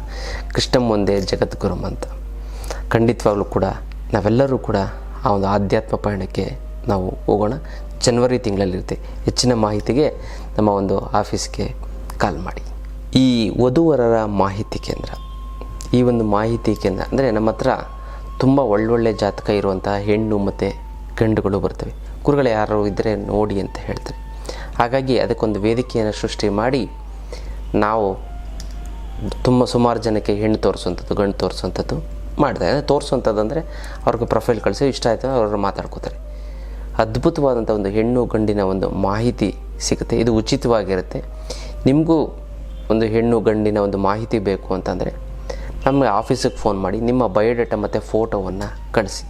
ಕೃಷ್ಣ ಮುಂದೆ ಜಗದ್ಗುರುಮ್ ಅಂತ. ಖಂಡಿತವಾಗ್ಲೂ ಕೂಡ ನಾವೆಲ್ಲರೂ ಕೂಡ ಆ ಒಂದು ಆಧ್ಯಾತ್ಮ ಪಯಣಕ್ಕೆ ನಾವು ಹೋಗೋಣ. ಜನವರಿ ತಿಂಗಳಲ್ಲಿರುತ್ತೆ. ಹೆಚ್ಚಿನ ಮಾಹಿತಿಗೆ ನಮ್ಮ ಒಂದು ಆಫೀಸ್ಗೆ ಕಾಲ್ ಮಾಡಿ. ಈ ವಧುವರರ ಮಾಹಿತಿ ಕೇಂದ್ರ, ಈ ಒಂದು ಮಾಹಿತಿ ಕೇಂದ್ರ ಅಂದರೆ ನಮ್ಮ ಹತ್ರ ತುಂಬ ಒಳ್ಳೊಳ್ಳೆ ಜಾತಕ ಇರುವಂತಹ ಹೆಣ್ಣು ಮತ್ತು ಗಂಡುಗಳು ಬರ್ತವೆ. ಗುರುಗಳು ಯಾರು ಇದ್ದರೆ ನೋಡಿ ಅಂತ ಹೇಳ್ತಾರೆ. ಹಾಗಾಗಿ ಅದಕ್ಕೊಂದು ವೇದಿಕೆಯನ್ನು ಸೃಷ್ಟಿ ಮಾಡಿ ನಾವು ಸುಮಾರು ಜನಕ್ಕೆ ಹೆಣ್ಣು ತೋರಿಸುವಂಥದ್ದು, ಗಂಡು ತೋರಿಸುವಂಥದ್ದು ಮಾಡಿದೆ. ತೋರಿಸುವಂಥದ್ದು ಅಂದರೆ ಅವ್ರಿಗೆ ಪ್ರೊಫೈಲ್ ಕಳಿಸಿ ಇಷ್ಟ ಆಯಿತು ಅವರು ಮಾತಾಡ್ಕೋತಾರೆ. ಅದ್ಭುತವಾದಂಥ ಒಂದು ಹೆಣ್ಣು ಗಂಡಿನ ಒಂದು ಮಾಹಿತಿ ಸಿಗುತ್ತೆ. ಇದು ಉಚಿತವಾಗಿರುತ್ತೆ. ನಿಮಗೂ ಒಂದು ಹೆಣ್ಣು ಗಂಡಿನ ಒಂದು ಮಾಹಿತಿ ಬೇಕು ಅಂತಂದರೆ ನಮ್ಮ ಆಫೀಸಿಗೆ ಫೋನ್ ಮಾಡಿ ನಿಮ್ಮ ಬಯೋಡೇಟಾ ಮತ್ತು ಫೋಟೋವನ್ನು ಕಳಿಸಿ.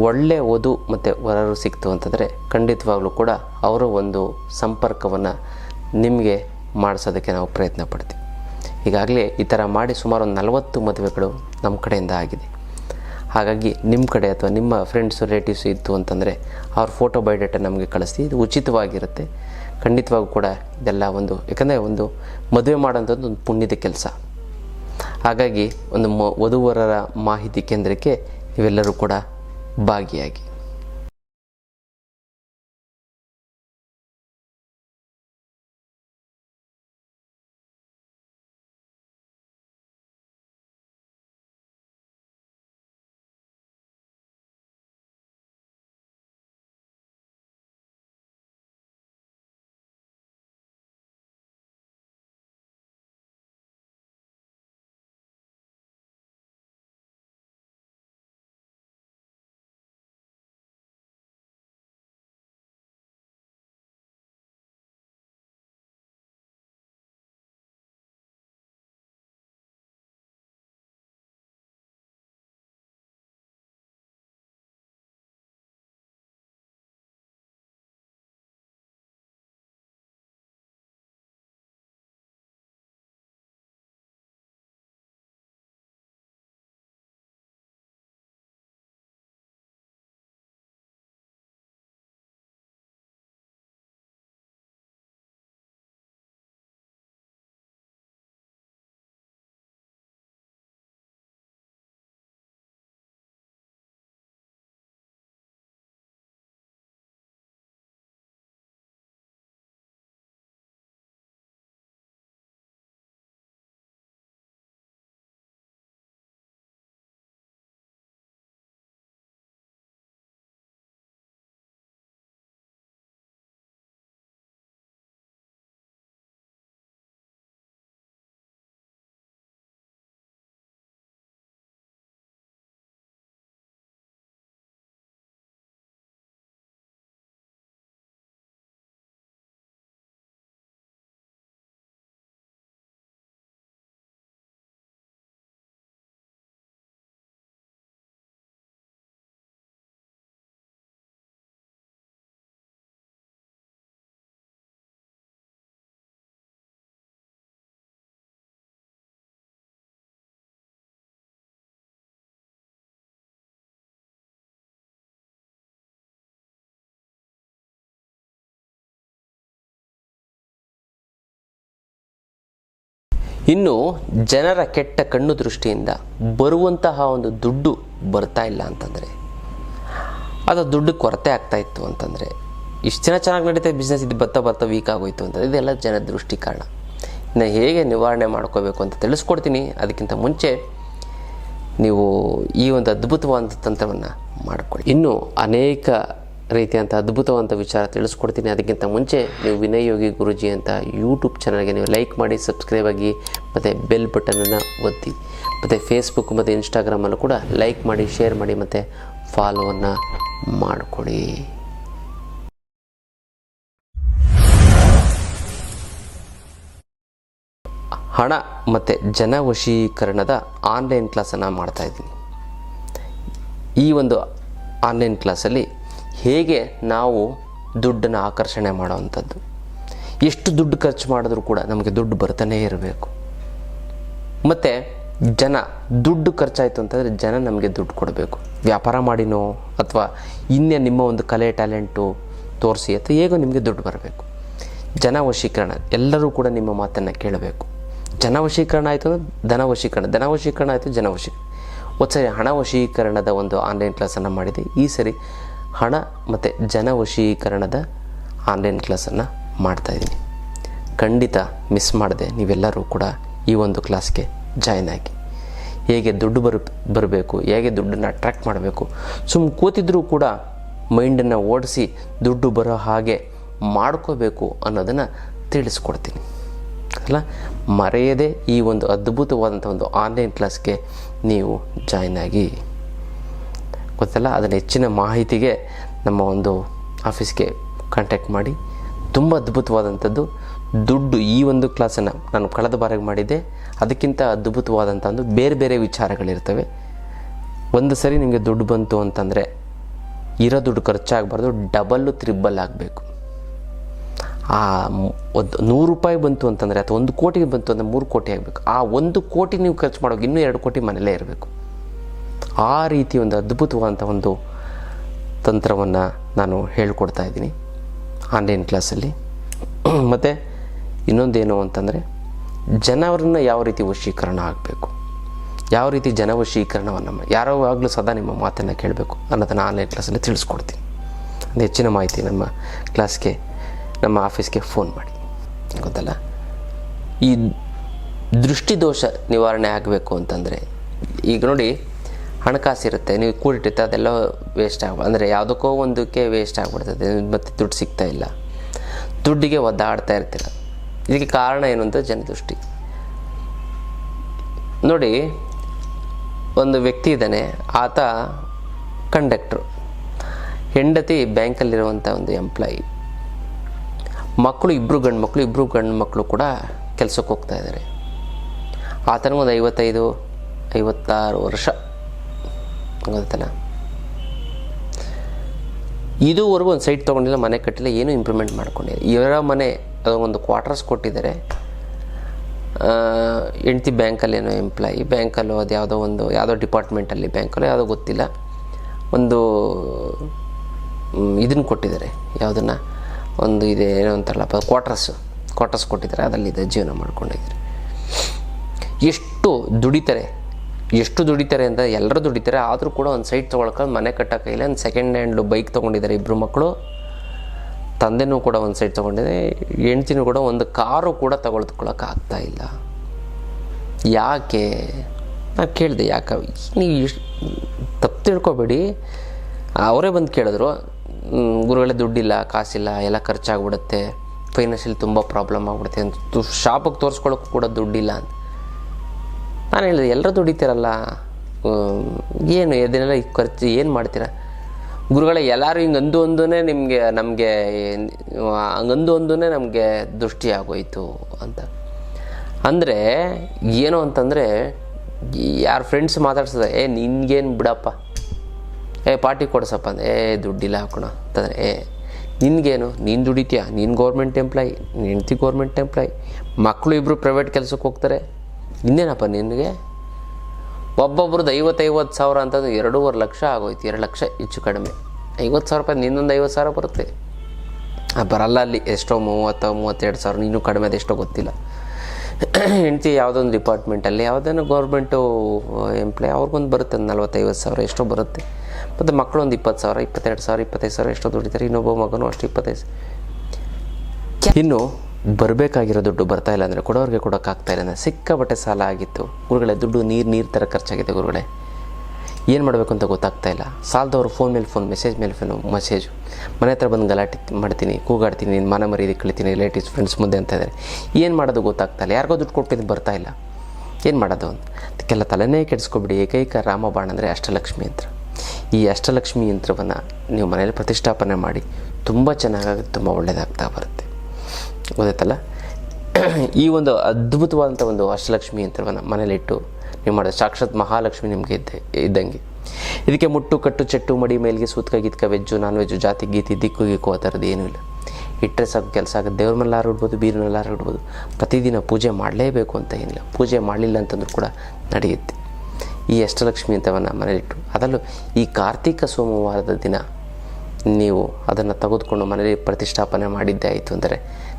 ಒಳ್ಳೆಯ ವಧು ಮತ್ತು ವರರು ಸಿಕ್ತು ಅಂತಂದರೆ ಖಂಡಿತವಾಗ್ಲೂ ಕೂಡ ಅವರ ಒಂದು ಸಂಪರ್ಕವನ್ನು ನಿಮಗೆ ಮಾಡಿಸೋದಕ್ಕೆ ನಾವು ಪ್ರಯತ್ನ ಪಡ್ತೀವಿ. ಈಗಾಗಲೇ ಈ ಥರ ಮಾಡಿ ಸುಮಾರು ಒಂದು 40 ಮದುವೆಗಳು ನಮ್ಮ ಕಡೆಯಿಂದ ಆಗಿದೆ. ಹಾಗಾಗಿ ನಿಮ್ಮ ಕಡೆ ಅಥವಾ ನಿಮ್ಮ ಫ್ರೆಂಡ್ಸು ರಿಲೇಟಿವ್ಸು ಇತ್ತು ಅಂತಂದರೆ ಅವ್ರ ಫೋಟೋ ಬಯೋಡೇಟಾ ನಮಗೆ ಕಳಿಸಿ. ಇದು ಉಚಿತವಾಗಿರುತ್ತೆ. ಖಂಡಿತವಾಗೂ ಕೂಡ ಇದೆಲ್ಲ ಒಂದು, ಯಾಕಂದರೆ ಒಂದು ಮದುವೆ ಮಾಡೋಂಥದ್ದು ಒಂದು ಪುಣ್ಯದ ಕೆಲಸ. ಹಾಗಾಗಿ ಒಂದು ವಧುವರರ ಮಾಹಿತಿ ಕೇಂದ್ರಕ್ಕೆ ನೀವೆಲ್ಲರೂ ಕೂಡ ಭಾಗಿಯಾಗಿ. ಇನ್ನು ಜನರ ಕೆಟ್ಟ ಕಣ್ಣು ದೃಷ್ಟಿಯಿಂದ ಬರುವಂತಹ ಒಂದು ದುಡ್ಡು ಬರ್ತಾ ಇಲ್ಲ ಅಂತಂದರೆ, ಅದು ದುಡ್ಡು ಕೊರತೆ ಆಗ್ತಾ ಇತ್ತು ಅಂತಂದರೆ, ಇಷ್ಟು ದಿನ ಚೆನ್ನಾಗಿ ನಡೀತಾ ಬಿಸ್ನೆಸ್ ಇದು ಬರ್ತಾ ವೀಕ್ ಆಗೋಯ್ತು ಅಂತಂದರೆ, ಇದೆಲ್ಲ ಜನ ದೃಷ್ಟಿ ಕಾರಣ. ಇನ್ನು ಹೇಗೆ ನಿವಾರಣೆ ಮಾಡ್ಕೋಬೇಕು ಅಂತ ತಿಳಿಸ್ಕೊಡ್ತೀನಿ. ಅದಕ್ಕಿಂತ ಮುಂಚೆ ನೀವು ಈ ಒಂದು ಅದ್ಭುತವಾದ ತಂತ್ರವನ್ನು ಮಾಡಿಕೊಳ್ಳಿ. ಇನ್ನೂ ಅನೇಕ ರೀತಿಯಂಥ ಅದ್ಭುತವಾದ ವಿಚಾರ ತಿಳಿಸ್ಕೊಡ್ತೀನಿ. ಅದಕ್ಕಿಂತ ಮುಂಚೆ ನೀವು ವಿನಯ್ ಯೋಗಿ ಗುರೂಜಿ ಅಂತ ಯೂಟ್ಯೂಬ್ ಚಾನಲ್ಗೆ ನೀವು ಲೈಕ್ ಮಾಡಿ, ಸಬ್ಸ್ಕ್ರೈಬ್ ಆಗಿ, ಮತ್ತು ಬೆಲ್ ಬಟನನ್ನು ಒತ್ತಿ, ಮತ್ತು ಫೇಸ್ಬುಕ್ ಮತ್ತು ಇನ್ಸ್ಟಾಗ್ರಾಮಲ್ಲೂ ಕೂಡ ಲೈಕ್ ಮಾಡಿ, ಶೇರ್ ಮಾಡಿ, ಮತ್ತು ಫಾಲೋವನ್ನು ಮಾಡಿಕೊಡಿ. ಹಣ ಮತ್ತು ಜನ ವಶೀಕರಣದ ಆನ್ಲೈನ್ ಕ್ಲಾಸನ್ನು ಮಾಡ್ತಾಯಿದ್ದೀನಿ. ಈ ಒಂದು ಆನ್ಲೈನ್ ಕ್ಲಾಸಲ್ಲಿ ಹೇಗೆ ನಾವು ದುಡ್ಡನ್ನು ಆಕರ್ಷಣೆ ಮಾಡೋವಂಥದ್ದು, ಎಷ್ಟು ದುಡ್ಡು ಖರ್ಚು ಮಾಡಿದ್ರೂ ಕೂಡ ನಮಗೆ ದುಡ್ಡು ಬರ್ತಾನೇ ಇರಬೇಕು. ಮತ್ತು ಜನ ದುಡ್ಡು ಖರ್ಚಾಯಿತು ಅಂತಂದರೆ ಜನ ನಮಗೆ ದುಡ್ಡು ಕೊಡಬೇಕು. ವ್ಯಾಪಾರ ಮಾಡಿನೋ ಅಥವಾ ಇನ್ನೇ ನಿಮ್ಮ ಒಂದು ಕಲೆ ಟ್ಯಾಲೆಂಟು ತೋರಿಸಿ ಅಥವಾ ಹೇಗೋ ನಿಮಗೆ ದುಡ್ಡು ಬರಬೇಕು. ಜನ ವಶೀಕರಣ, ಎಲ್ಲರೂ ಕೂಡ ನಿಮ್ಮ ಮಾತನ್ನು ಕೇಳಬೇಕು. ಜನ ವಶೀಕರಣ ಆಯಿತು ಅಂದರೆ ಧನ ವಶೀಕರಣ, ಧನ ವಶೀಕರಣ ಆಯಿತು ಜನ ವಶೀಕರಣ. ಒಂದು ಸರಿ ಹಣ ವಶೀಕರಣದ ಒಂದು ಆನ್ಲೈನ್ ಕ್ಲಾಸನ್ನು ಮಾಡಿದೆ. ಈ ಸರಿ ಹಣ ಮತ್ತು ಜನ ವಶೀಕರಣದ ಆನ್ಲೈನ್ ಕ್ಲಾಸನ್ನು ಮಾಡ್ತಾಯಿದ್ದೀನಿ. ಖಂಡಿತ ಮಿಸ್ ಮಾಡದೆ ನೀವೆಲ್ಲರೂ ಕೂಡ ಈ ಒಂದು ಕ್ಲಾಸ್ಗೆ ಜಾಯ್ನ್ ಆಗಿ, ಹೇಗೆ ದುಡ್ಡು ಬರಬೇಕು, ಹೇಗೆ ದುಡ್ಡನ್ನು ಅಟ್ರ್ಯಾಕ್ಟ್ ಮಾಡಬೇಕು, ಸುಮ್ಮನೆ ಕೂತಿದ್ರೂ ಕೂಡ ಮೈಂಡನ್ನು ಓಡಿಸಿ ದುಡ್ಡು ಬರೋ ಹಾಗೆ ಮಾಡ್ಕೋಬೇಕು ಅನ್ನೋದನ್ನು ತಿಳಿಸ್ಕೊಡ್ತೀನಿ ಅಲ್ಲ. ಮರೆಯದೆ ಈ ಒಂದು ಅದ್ಭುತವಾದಂಥ ಒಂದು ಆನ್ಲೈನ್ ಕ್ಲಾಸ್ಗೆ ನೀವು ಜಾಯ್ನ್ ಆಗಿ, ಗೊತ್ತಲ್ಲ. ಅದನ್ನು ಹೆಚ್ಚಿನ ಮಾಹಿತಿಗೆ ನಮ್ಮ ಒಂದು ಆಫೀಸ್ಗೆ ಕಾಂಟ್ಯಾಕ್ಟ್ ಮಾಡಿ. ತುಂಬ ಅದ್ಭುತವಾದಂಥದ್ದು ದುಡ್ಡು. ಈ ಒಂದು ಕ್ಲಾಸನ್ನು ನಾನು ಕಳೆದ ಬಾರಿಗೆ ಮಾಡಿದ್ದೆ, ಅದಕ್ಕಿಂತ ಅದ್ಭುತವಾದಂಥ ಒಂದು ಬೇರೆ ಬೇರೆ ವಿಚಾರಗಳಿರ್ತವೆ. ಒಂದು ಸರಿ ನಿಮಗೆ ದುಡ್ಡು ಬಂತು ಅಂತಂದರೆ ಇರೋ ದುಡ್ಡು ಖರ್ಚಾಗಬಾರ್ದು, ಡಬಲ್ಲು ತ್ರಿಬ್ಬಲ್ ಆಗಬೇಕು. ಆ ಒಂದು 100 ರೂಪಾಯಿ ಬಂತು ಅಂತಂದರೆ ಅಥವಾ 1 ಕೋಟಿ ಬಂತು ಅಂದರೆ 3 ಕೋಟಿ ಆಗಬೇಕು. ಆ 1 ಕೋಟಿ ನೀವು ಖರ್ಚು ಮಾಡೋಕೆ ಇನ್ನೂ 2 ಕೋಟಿ ಮನೇಲೇ ಇರಬೇಕು. ಆ ರೀತಿ ಒಂದು ಅದ್ಭುತವಾದಂಥ ಒಂದು ತಂತ್ರವನ್ನು ನಾನು ಹೇಳ್ಕೊಡ್ತಾ ಇದ್ದೀನಿ ಆನ್ಲೈನ್ ಕ್ಲಾಸಲ್ಲಿ. ಮತ್ತು ಇನ್ನೊಂದೇನು ಅಂತಂದರೆ, ಜನರನ್ನು ಯಾವ ರೀತಿ ವಶೀಕರಣ ಆಗಬೇಕು, ಯಾವ ರೀತಿ ಜನ ವಶೀಕರಣವನ್ನು ಯಾವಾಗಲೂ ಸದಾ ನಿಮ್ಮ ಮಾತನ್ನು ಕೇಳಬೇಕು ಅನ್ನೋದನ್ನು ಆನ್ಲೈನ್ ಕ್ಲಾಸಲ್ಲಿ ತಿಳಿಸ್ಕೊಡ್ತೀನಿ. ಹೆಚ್ಚಿನ ಮಾಹಿತಿ ನಮ್ಮ ಕ್ಲಾಸ್ಗೆ, ನಮ್ಮ ಆಫೀಸ್ಗೆ ಫೋನ್ ಮಾಡಿ, ಗೊತ್ತಲ್ಲ. ಈ ದೃಷ್ಟಿದೋಷ ನಿವಾರಣೆ ಆಗಬೇಕು ಅಂತಂದರೆ, ಈಗ ನೋಡಿ ಹಣಕಾಸಿರುತ್ತೆ, ನೀವು ಕೂಡಿಟ್ಟಿರ್ತೆ, ಅದೆಲ್ಲ ವೇಸ್ಟ್ ಅಂದರೆ ಯಾವುದಕ್ಕೋ ಒಂದಕ್ಕೆ ವೇಸ್ಟ್ ಆಗಿಬಿಡ್ತದೆ, ಮತ್ತು ದುಡ್ಡು ಸಿಗ್ತಾ ಇಲ್ಲ, ದುಡ್ಡಿಗೆ ಒದ್ದಾಡ್ತಾ ಇರ್ತೀರ. ಇದಕ್ಕೆ ಕಾರಣ ಏನು ಅಂತ ಜನದೃಷ್ಟಿ. ನೋಡಿ, ಒಂದು ವ್ಯಕ್ತಿ ಇದ್ದಾನೆ, ಆತ ಕಂಡಕ್ಟ್ರು, ಹೆಂಡತಿ ಬ್ಯಾಂಕಲ್ಲಿರುವಂಥ ಒಂದು ಎಂಪ್ಲಾಯಿ, ಮಕ್ಕಳು ಇಬ್ಬರು ಗಂಡು ಮಕ್ಕಳು ಕೂಡ ಕೆಲಸಕ್ಕೆ ಹೋಗ್ತಾ ಇದ್ದಾರೆ. ಆತನಿಗೆ ಒಂದು 55-56 ವರ್ಷ ಗೊತ್ತಲ್ಲ. ಇದುವರೆಗೂ ಒಂದು ಸೈಟ್ ತೊಗೊಂಡಿಲ್ಲ, ಮನೆ ಕಟ್ಟಿಲ್ಲ, ಏನೂ ಇಂಪ್ರೂವ್ಮೆಂಟ್ ಮಾಡ್ಕೊಂಡಿಲ್ಲ. ಇವರ ಮನೆ ಒಂದು ಕ್ವಾರ್ಟರ್ಸ್ ಕೊಟ್ಟಿದ್ದಾರೆ. ಹೆಂಡ್ತಿ ಬ್ಯಾಂಕಲ್ಲೇನೋ ಎಂಪ್ಲಾಯಿ, ಬ್ಯಾಂಕಲ್ಲೋ ಅದು ಯಾವುದೋ ಡಿಪಾರ್ಟ್ಮೆಂಟಲ್ಲಿ, ಬ್ಯಾಂಕಲ್ಲೋ ಯಾವುದೋ ಗೊತ್ತಿಲ್ಲ, ಒಂದು ಇದನ್ನು ಕೊಟ್ಟಿದ್ದಾರೆ, ಯಾವುದನ್ನು ಒಂದು ಇದೆ ಏನೋ ಅಂತಾರಲ್ಲಪ್ಪ, ಕ್ವಾರ್ಟರ್ಸ್ ಕೊಟ್ಟಿದ್ದಾರೆ, ಅದರಲ್ಲಿದೆ ಜೀವನ ಮಾಡ್ಕೊಂಡಿದ್ದಾರೆ. ಎಷ್ಟು ದುಡಿತಾರೆ ಅಂತ ಎಲ್ಲರೂ ದುಡಿತಾರೆ. ಆದರೂ ಕೂಡ ಒಂದು ಸೈಟ್ ತೊಗೊಳ್ಕೊಂಡು ಮನೆ ಕಟ್ಟೋಕ್ಕಾಗಿಲ್ಲ. ಒಂದು ಸೆಕೆಂಡ್ ಹ್ಯಾಂಡ್ ಬೈಕ್ ತೊಗೊಂಡಿದ್ದಾರೆ ಇಬ್ಬರು ಮಕ್ಕಳು, ತಂದೆನೂ ಕೂಡ ಒಂದು ಸೈಟ್ ತೊಗೊಂಡಿದೆ, ಹೆಂಡ್ತಿನೂ ಕೂಡ ಒಂದು ಕಾರು ಕೂಡ ಆಗ್ತಾ ಇಲ್ಲ. ಯಾಕೆ ನಾನು ಕೇಳಿದೆ, ಯಾಕೆ ನೀವು ತಪ್ಪು ತಿಳ್ಕೊಬೇಡಿ. ಅವರೇ ಬಂದು ಕೇಳಿದ್ರು, ಗುರುಗಳೇ ದುಡ್ಡಿಲ್ಲ, ಕಾಸಿಲ್ಲ, ಎಲ್ಲ ಖರ್ಚಾಗ್ಬಿಡುತ್ತೆ, ಫೈನಾನ್ಷಿಯಲ್ ತುಂಬ ಪ್ರಾಬ್ಲಮ್ ಆಗ್ಬಿಡುತ್ತೆ ಅಂತ, ಶಾಪಿಗೆ ತೋರಿಸ್ಕೊಳ್ಳೋಕ್ಕೂ ಕೂಡ ದುಡ್ಡಿಲ್ಲ ಅಂತ. ನಾನು ಹೇಳಿದೆ, ಎಲ್ಲರೂ ದುಡಿತೀರಲ್ಲ, ಏನು ಇದನ್ನೆಲ್ಲ ಖರ್ಚು ಏನು ಮಾಡ್ತೀರ ಗುರುಗಳೇ? ಎಲ್ಲರೂ ಹಿಂಗೆ ನಮಗೆ ದೃಷ್ಟಿ ಆಗೋಯ್ತು ಅಂತ. ಅಂದರೆ ಏನು ಅಂತಂದರೆ, ಯಾರು ಫ್ರೆಂಡ್ಸ್ ಮಾತಾಡ್ಸೋದು, ನಿನ್ಗೇನು ಬಿಡಪ್ಪ, ಪಾರ್ಟಿ ಕೊಡಿಸಪ್ಪ ಅಂದರೆ, ದುಡ್ಡಿಲ್ಲ ಹಾಕೋಣ ಅಂತಂದರೆ, ನಿನಗೇನು, ನೀನು ದುಡಿತೀಯ, ನೀನು ಗೌರ್ಮೆಂಟ್ ಎಂಪ್ಲಾಯಿ, ಹೆಂಡ್ತಿ ಗೌರ್ಮೆಂಟ್ ಎಂಪ್ಲಾಯಿ, ಮಕ್ಕಳು ಇಬ್ಬರು ಪ್ರೈವೇಟ್ ಕೆಲಸಕ್ಕೆ ಹೋಗ್ತಾರೆ, ಇನ್ನೇನಪ್ಪ ನಿನಗೆ? ಒಬ್ಬೊಬ್ರದ್ದು 50,000 ಅಂತಂದು 2.5 ಲಕ್ಷ ಆಗೋಯ್ತು, 2 ಲಕ್ಷ ಹೆಚ್ಚು ಕಡಿಮೆ. 50,000 ರೂಪಾಯಿ ನಿನ್ನೊಂದು 50,000 ಬರುತ್ತೆ, ಬರಲ್ಲ ಅಲ್ಲಿ. ಎಷ್ಟೋ 30,000-32,000, ಇನ್ನೂ ಕಡಿಮೆ, ಅದೆಷ್ಟೋ ಗೊತ್ತಿಲ್ಲ. ಹೆಂಡತಿ ಯಾವುದೊಂದು ಡಿಪಾರ್ಟ್ಮೆಂಟಲ್ಲಿ ಯಾವುದೇನೋ ಗೌರ್ಮೆಂಟು ಎಂಪ್ಲಾಯ್ ಅವ್ರಿಗೊಂದು ಬರುತ್ತೆ, ಒಂದು 40-50 ಸಾವಿರ ಎಷ್ಟೋ ಬರುತ್ತೆ. ಮತ್ತು ಮಕ್ಕಳು ಒಂದು 20 ಸಾವಿರ, 22 ಸಾವಿರ, 25 ಸಾವಿರ ಎಷ್ಟೋ ದುಡಿತಾರೆ. ಇನ್ನೊಬ್ಬ ಮಗನೂ ಅಷ್ಟು 25. ಇನ್ನು ಬರಬೇಕಾಗಿರೋ ದುಡ್ಡು ಬರ್ತಾಯಿಲ್ಲ ಅಂದರೆ, ಕೊಡೋರಿಗೆ ಕೊಡೋಕ್ಕಾಗ್ತಾಯಿಲ್ಲ ಅಂದರೆ, ಸಿಕ್ಕಾಬಟ್ಟೆ ಸಾಲ ಆಗಿತ್ತು ಗುರುಗಳೇ, ದುಡ್ಡು ನೀರು ಥರ ಖರ್ಚಾಗಿದೆ ಗುರುಗಳೇ, ಏನು ಮಾಡಬೇಕು ಅಂತ ಗೊತ್ತಾಗ್ತಾಯಿಲ್ಲ. ಸಾಲದವರು ಫೋನ್ ಮೇಲೆ ಫೋನ್, ಮೆಸೇಜ್ ಮೇಲೆ ಮೆಸೇಜು, ಮನೆ ಹತ್ರ ಬಂದು ಗಲಾಟೆ ಮಾಡ್ತೀನಿ, ಕೂಗಾಡ್ತೀನಿ, ನಿನ್ನ ಮನ ಮರ್ಯಾದೆ ಕಳಿತೀನಿ, ರಿಲೇಟಿವ್ಸ್ ಫ್ರೆಂಡ್ಸ್ ಮುಂದೆ ಅಂತ ಇದ್ದಾರೆ. ಏನು ಮಾಡೋದು ಗೊತ್ತಾಗ್ತಾಯಿಲ್ಲ. ಯಾರಿಗೋ ದುಡ್ಡು ಕೊಟ್ಟಿದ್ದು ಬರ್ತಾಯಿಲ್ಲ, ಏನು ಮಾಡೋದು ಅಂತ. ಅದಕ್ಕೆಲ್ಲ ತಲೆನೇ ಕೆಡಿಸ್ಕೊಬಿಡಿ. ಏಕೈಕ ರಾಮಬಾಣ ಅಂದರೆ ಅಷ್ಟಲಕ್ಷ್ಮಿ ಯಂತ್ರ. ಈ ಅಷ್ಟಲಕ್ಷ್ಮಿ ಯಂತ್ರವನ್ನು ನೀವು ಮನೇಲಿ ಪ್ರತಿಷ್ಠಾಪನೆ ಮಾಡಿ ತುಂಬ ಚೆನ್ನಾಗಿ ತುಂಬ ಒಳ್ಳೆಯದಾಗ್ತಾ ಬರುತ್ತೆ, ಗೊತ್ತಾಯ್ತಲ್ಲ. ಈ ಒಂದು ಅದ್ಭುತವಾದಂಥ ಒಂದು ಅಷ್ಟಲಕ್ಷ್ಮಿ ಯಂತ್ರವನ್ನು ಮನೇಲಿಟ್ಟು ನೀವು ಮಾಡೋದು ಸಾಕ್ಷಾತ್ ಮಹಾಲಕ್ಷ್ಮಿ ನಿಮಗೆ ಇದ್ದಂಗೆ. ಇದಕ್ಕೆ ಮುಟ್ಟು ಕಟ್ಟು ಚೆಟ್ಟು ಮಡಿ ಮೇಲಿಗೆ ಸೂತ್ಕ ಗೀತ್ಕ ವೆಜ್ಜು ನಾನ್ ವೆಜ್ಜು ಜಾತಿ ಗೀತಿ ದಿಕ್ಕು ಗೀಕು ಆ ಥರದ್ದು ಏನೂ ಇಲ್ಲ. ಇಟ್ಟರೆ ಸಾಕು ಕೆಲಸ ಆಗುತ್ತೆ. ದೇವ್ರ ಮೇಲಾರು ಇಡ್ಬೋದು, ಬೀರಿನಲ್ಲಾರು ಇಡ್ಬೋದು. ಪ್ರತಿದಿನ ಪೂಜೆ ಮಾಡಲೇಬೇಕು ಅಂತ ಏನಿಲ್ಲ, ಪೂಜೆ ಮಾಡಲಿಲ್ಲ ಅಂತಂದ್ರೂ ಕೂಡ ನಡೆಯುತ್ತೆ. ಈ ಅಷ್ಟಲಕ್ಷ್ಮಿ ಯಂತ್ರವನ್ನು ಮನೇಲಿಟ್ಟು, ಅದರಲ್ಲೂ ಈ ಕಾರ್ತಿಕ ಸೋಮವಾರದ ದಿನ ನೀವು ಅದನ್ನು ತೆಗೆದುಕೊಂಡು ಮನೇಲಿ ಪ್ರತಿಷ್ಠಾಪನೆ ಮಾಡಿದ್ದೇ ಆಯಿತು ಅಂದರೆ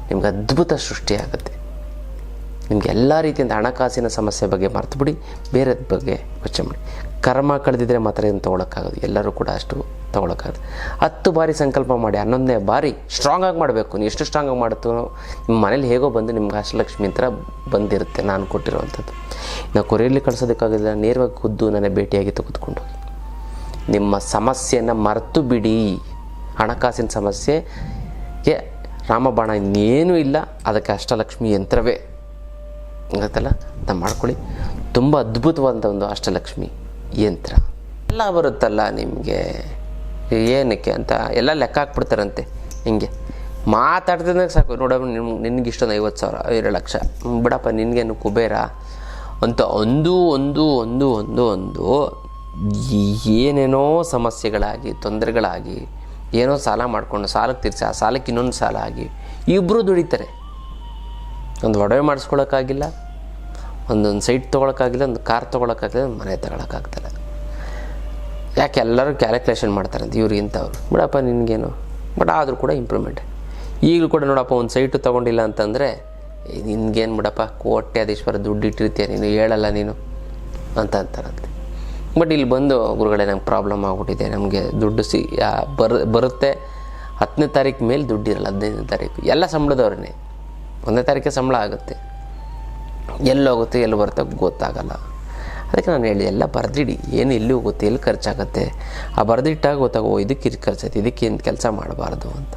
ನಿಮ್ಗೆ ಅದ್ಭುತ ಸೃಷ್ಟಿಯಾಗುತ್ತೆ. ನಿಮಗೆ ಎಲ್ಲ ರೀತಿಯಿಂದ ಹಣಕಾಸಿನ ಸಮಸ್ಯೆ ಬಗ್ಗೆ ಮರೆತು ಬಿಡಿ, ಬೇರೆದ ಬಗ್ಗೆ ಯೋಚನೆ ಮಾಡಿ. ಕರ್ಮ ಕಳೆದಿದ್ರೆ ಮಾತ್ರ ಇದನ್ನು ತೊಗೊಳಕ್ಕಾಗೋದು, ಎಲ್ಲರೂ ಕೂಡ ಅಷ್ಟು ತೊಗೊಳಕ್ಕಾಗೋದು. 10 ಬಾರಿ ಸಂಕಲ್ಪ ಮಾಡಿ 11ನೇ ಬಾರಿ ಸ್ಟ್ರಾಂಗಾಗಿ ಮಾಡಬೇಕು. ನೀವು ಎಷ್ಟು ಸ್ಟ್ರಾಂಗಾಗಿ ಮಾಡುತ್ತೋ ನಿಮ್ಮ ಮನೇಲಿ ಹೇಗೋ ಬಂದು ನಿಮ್ಗೆ ಅಷ್ಟಲಕ್ಷ್ಮಿ ಯಂತ್ರ ಬಂದಿರುತ್ತೆ, ನಾನು ಕೊಟ್ಟಿರುವಂಥದ್ದು. ನಾವು ಕೊರಿಯಲ್ಲಿ ಕಳಿಸೋದಕ್ಕಾಗೋದಿಲ್ಲ, ನೇರವಾಗಿ ಖುದ್ದು ನನ್ನ ಭೇಟಿಯಾಗಿ ತೆಗೆದುಕೊಂಡು ಹೋಗಿ ನಿಮ್ಮ ಸಮಸ್ಯೆಯನ್ನು ಮರೆತು ಬಿಡಿ. ಹಣಕಾಸಿನ ಸಮಸ್ಯೆಗೆ ರಾಮಬಾಣ ಇನ್ನೇನೂ ಇಲ್ಲ, ಅದಕ್ಕೆ ಅಷ್ಟಲಕ್ಷ್ಮಿ ಯಂತ್ರವೇ ಗೊತ್ತಲ್ಲ, ಅದನ್ನು ಮಾಡ್ಕೊಳ್ಳಿ. ತುಂಬ ಅದ್ಭುತವಾದಂಥ ಒಂದು ಅಷ್ಟಲಕ್ಷ್ಮಿ ಯಂತ್ರ. ಎಲ್ಲ ಬರುತ್ತಲ್ಲ ನಿಮಗೆ, ಏನಕ್ಕೆ ಅಂತ ಎಲ್ಲ ಲೆಕ್ಕ ಹಾಕ್ಬಿಡ್ತಾರಂತೆ. ಹಿಂಗೆ ಮಾತಾಡ್ತಿದ್ದಾಗ ಸಾಕು, ನೋಡಮ್ಮ ನಿನ್ಗೆ ಇಷ್ಟೊಂದು 50,000 2 ಲಕ್ಷ ಬಿಡಪ್ಪ, ನಿನಗೇನು ಕುಬೇರ ಅಂತ ಒಂದು ಒಂದು ಒಂದು ಒಂದು ಒಂದು ಏನೇನೋ ಸಮಸ್ಯೆಗಳಾಗಿ ತೊಂದರೆಗಳಾಗಿ ಏನೋ ಸಾಲ ಮಾಡಿಕೊಂಡು ಸಾಲಕ್ಕೆ ತೀರಿಸಿ, ಆ ಸಾಲಕ್ಕೆ ಇನ್ನೊಂದು ಸಾಲ ಆಗಿ ಇಬ್ಬರು ದುಡಿತಾರೆ. ಒಂದು ಒಡವೆ ಮಾಡಿಸ್ಕೊಳಕ್ಕಾಗಿಲ್ಲ, ಒಂದೊಂದು ಸೈಟ್ ತೊಗೊಳಕ್ಕಾಗಿಲ್ಲ, ಒಂದು ಕಾರ್ ತೊಗೊಳಕ್ಕಾಗಿಲ್ಲ, ಒಂದು ಮನೆ ತಗೊಳಕ್ಕಾಗ್ತಲ್ಲ. ಯಾಕೆ ಎಲ್ಲರೂ ಕ್ಯಾಲ್ಕುಲೇಷನ್ ಮಾಡ್ತಾರಂತೆ, ಇವ್ರು ಇಂಥವ್ರು ಬಿಡಪ್ಪ ನಿನಗೇನು, ಬಟ್ ಆದರೂ ಕೂಡ ಇಂಪ್ರೂವ್ಮೆಂಟ್. ಈಗಲೂ ಕೂಡ ನೋಡಪ್ಪ, ಒಂದು ಸೈಟು ತೊಗೊಂಡಿಲ್ಲ ಅಂತಂದರೆ ನಿನ್ಗೇನು ಬಿಡಪ್ಪ, ಕೋಟ್ಯಾಧೀಶ್ವರ ದುಡ್ಡು ಇಟ್ಟಿರ್ತೀಯ ನೀನು, ಹೇಳಲ್ಲ ನೀನು ಅಂತ ಅಂತಾರಂತೆ. ಬಟ್ ಇಲ್ಲಿ ಬಂದು ಗುರುಗಳೇ ನಮ್ಗೆ ಪ್ರಾಬ್ಲಮ್ ಆಗ್ಬಿಟ್ಟಿದೆ, ನಮಗೆ ದುಡ್ಡು ಬರುತ್ತೆ 10ನೇ ತಾರೀಕು ಮೇಲೆ ದುಡ್ಡು ಇರಲ್ಲ, 15ನೇ ತಾರೀಕು ಎಲ್ಲ ಸಂಬಳದವ್ರನ್ನೇ. 1ನೇ ತಾರೀಕೆ ಸಂಬಳ ಆಗುತ್ತೆ, ಎಲ್ಲೋಗುತ್ತೆ ಎಲ್ಲಿ ಬರುತ್ತೆ ಗೊತ್ತಾಗಲ್ಲ. ಅದಕ್ಕೆ ನಾನು ಹೇಳಿ ಎಲ್ಲ ಬರೆದಿಡಿ, ಏನು ಎಲ್ಲಿ ಹೋಗುತ್ತೆ, ಎಲ್ಲಿ ಖರ್ಚಾಗುತ್ತೆ, ಆ ಬರೆದಿಟ್ಟಾಗ ಗೊತ್ತಾಗೋ ಇದಕ್ಕೆ ಇದು ಖರ್ಚೈತೆ, ಇದಕ್ಕೇನು ಕೆಲಸ ಮಾಡಬಾರ್ದು ಅಂತ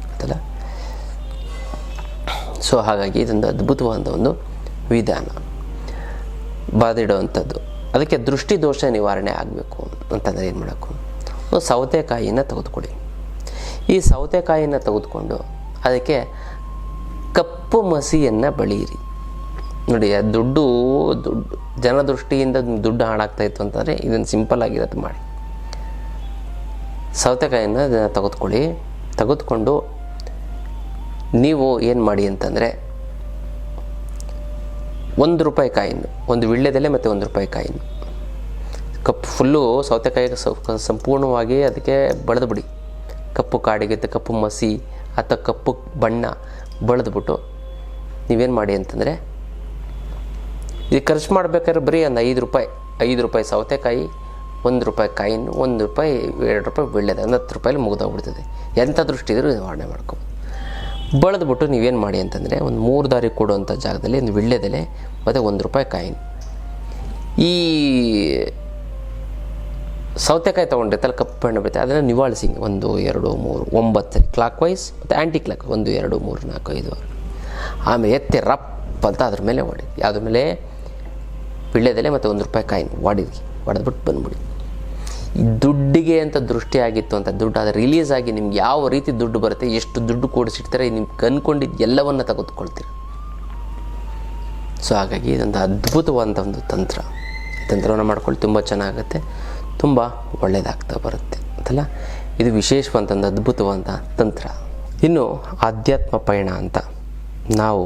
ಗೊತ್ತಲ್ಲ. ಸೊ ಹಾಗಾಗಿ ಇದೊಂದು ಅದ್ಭುತವಾದ ಒಂದು ವಿಧಾನ ಬರೆದಿಡೋವಂಥದ್ದು. ಅದಕ್ಕೆ ದೃಷ್ಟಿ ದೋಷ ನಿವಾರಣೆ ಆಗಬೇಕು ಅಂತಂದರೆ ಏನು ಮಾಡಬೇಕು, ಸೌತೆಕಾಯಿನ ತೆಗೆದುಕೊಳ್ಳಿ. ಈ ಸೌತೆಕಾಯಿನ ತೆಗೆದುಕೊಂಡು ಅದಕ್ಕೆ ಕಪ್ಪು ಮಸಿಯನ್ನು ಬಳಿಯಿರಿ. ನೋಡಿ, ದುಡ್ಡು ಜನ ದೃಷ್ಟಿಯಿಂದ ದುಡ್ಡು ಹಾಳಾಗ್ತಾಯಿತ್ತು ಅಂತಂದರೆ ಇದನ್ನು ಸಿಂಪಲ್ ಆಗಿರೋದು ಮಾಡಿ. ಸೌತೆಕಾಯಿನ ತೆಗೆದುಕೊಂಡು ನೀವು ಏನು ಮಾಡಿ ಅಂತಂದರೆ, 1 ರೂಪಾಯಿ ಕಾಯಿನು, ಒಂದು ವಿಳ್ಯದೆಲೆ ಮತ್ತು 1 ರೂಪಾಯಿ ಕಾಯಿನು ಕಪ್ಪು ಫುಲ್ಲು ಸೌತೆಕಾಯಿಗೆ ಸಂಪೂರ್ಣವಾಗಿ ಅದಕ್ಕೆ ಬಳೆದು ಬಿಡಿ. ಕಪ್ಪು ಕಾಡಿಗೆ ಕಪ್ಪು ಮಸಿ ಅಥವಾ ಕಪ್ಪು ಬಣ್ಣ ಬಳೆದ್ಬಿಟ್ಟು ನೀವೇನು ಮಾಡಿ ಅಂತಂದರೆ, ಇದು ಖರ್ಚು ಮಾಡಬೇಕಾದ್ರೆ ಬರೀ ಒಂದು 5 ರೂಪಾಯಿ ಸೌತೆಕಾಯಿ, 1 ರೂಪಾಯಿ ಕಾಯಿನು, 1 ರೂಪಾಯಿ 2 ರೂಪಾಯಿ ವಿಳ್ಯದ, 10 ರೂಪಾಯಲ್ಲಿ ಮುಗಿದೋಗ್ಬಿಡ್ತದೆ. ಎಂಥ ದೃಷ್ಟಿ ಇದ್ರೂ ನಿವಾರಣೆ ಮಾಡ್ಕೊಬೋದು. ಬಳೆದ್ಬಿಟ್ಟು ನೀವೇನು ಮಾಡಿ ಅಂತಂದರೆ, ಒಂದು 3 ದಾರಿ ಕೊಡುವಂಥ ಜಾಗದಲ್ಲಿ ಒಂದು ವಿಳ್ಯದೆಲೆ ಮತ್ತು 1 ರೂಪಾಯಿ ಕಾಯಿನು, ಈ ಸೌತೆಕಾಯಿ ತೊಗೊಂಡಿರ್ತಲ್ಲ ಕಪ್ಪು ಬಣ್ಣ ಬರುತ್ತೆ, ಅದನ್ನು ನಿವಾಳಿಸಿ 1 2 3 9 ಸರಿ ಕ್ಲಾಕ್ ವೈಸ್ ಮತ್ತು ಆ್ಯಂಟಿ ಕ್ಲಾಕ್ 1 2 3 4 5 6. ಆಮೇಲೆ ಎತ್ತಿ ರಪ್ ಅಂತ ಅದ್ರ ಮೇಲೆ ಹೊಡಿ, ಯಾವುದ್ರ ಮೇಲೆ, ವಿಳ್ಯದೆಲೆ ಮತ್ತು 1 ರೂಪಾಯಿ ಕಾಯಿನು ಹೊಡೆದ್ಬಿಟ್ಟು ಬಂದ್ಬಿಡಿ. ದುಡ್ಡಿಗೆ ಅಂತ ದೃಷ್ಟಿ ಆಗಿತ್ತು ಅಂತ ದುಡ್ಡು ಅದು ರಿಲೀಸ್ ಆಗಿ ನಿಮ್ಗೆ ಯಾವ ರೀತಿ ದುಡ್ಡು ಬರುತ್ತೆ, ಎಷ್ಟು ದುಡ್ಡು ಕೂಡಿಸಿಡ್ತಾರೆ, ನಿಮ್ಗೆ ಅಂದ್ಕೊಂಡಿದ್ದು ಎಲ್ಲವನ್ನು ತೆಗೆದುಕೊಳ್ತೀರ. ಸೊ ಹಾಗಾಗಿ ಇದೊಂದು ಅದ್ಭುತವಾದಂಥ ಒಂದು ತಂತ್ರವನ್ನು ಮಾಡ್ಕೊಳ್ಳಿ, ತುಂಬ ಚೆನ್ನಾಗುತ್ತೆ, ತುಂಬ ಒಳ್ಳೆಯದಾಗ್ತಾ ಬರುತ್ತೆ ಅಂತಲ್ಲ. ಇದು ವಿಶೇಷವಂತ ಒಂದು ಅದ್ಭುತವಾದ ತಂತ್ರ. ಇನ್ನು ಆಧ್ಯಾತ್ಮ ಪಯಣ ಅಂತ ನಾವು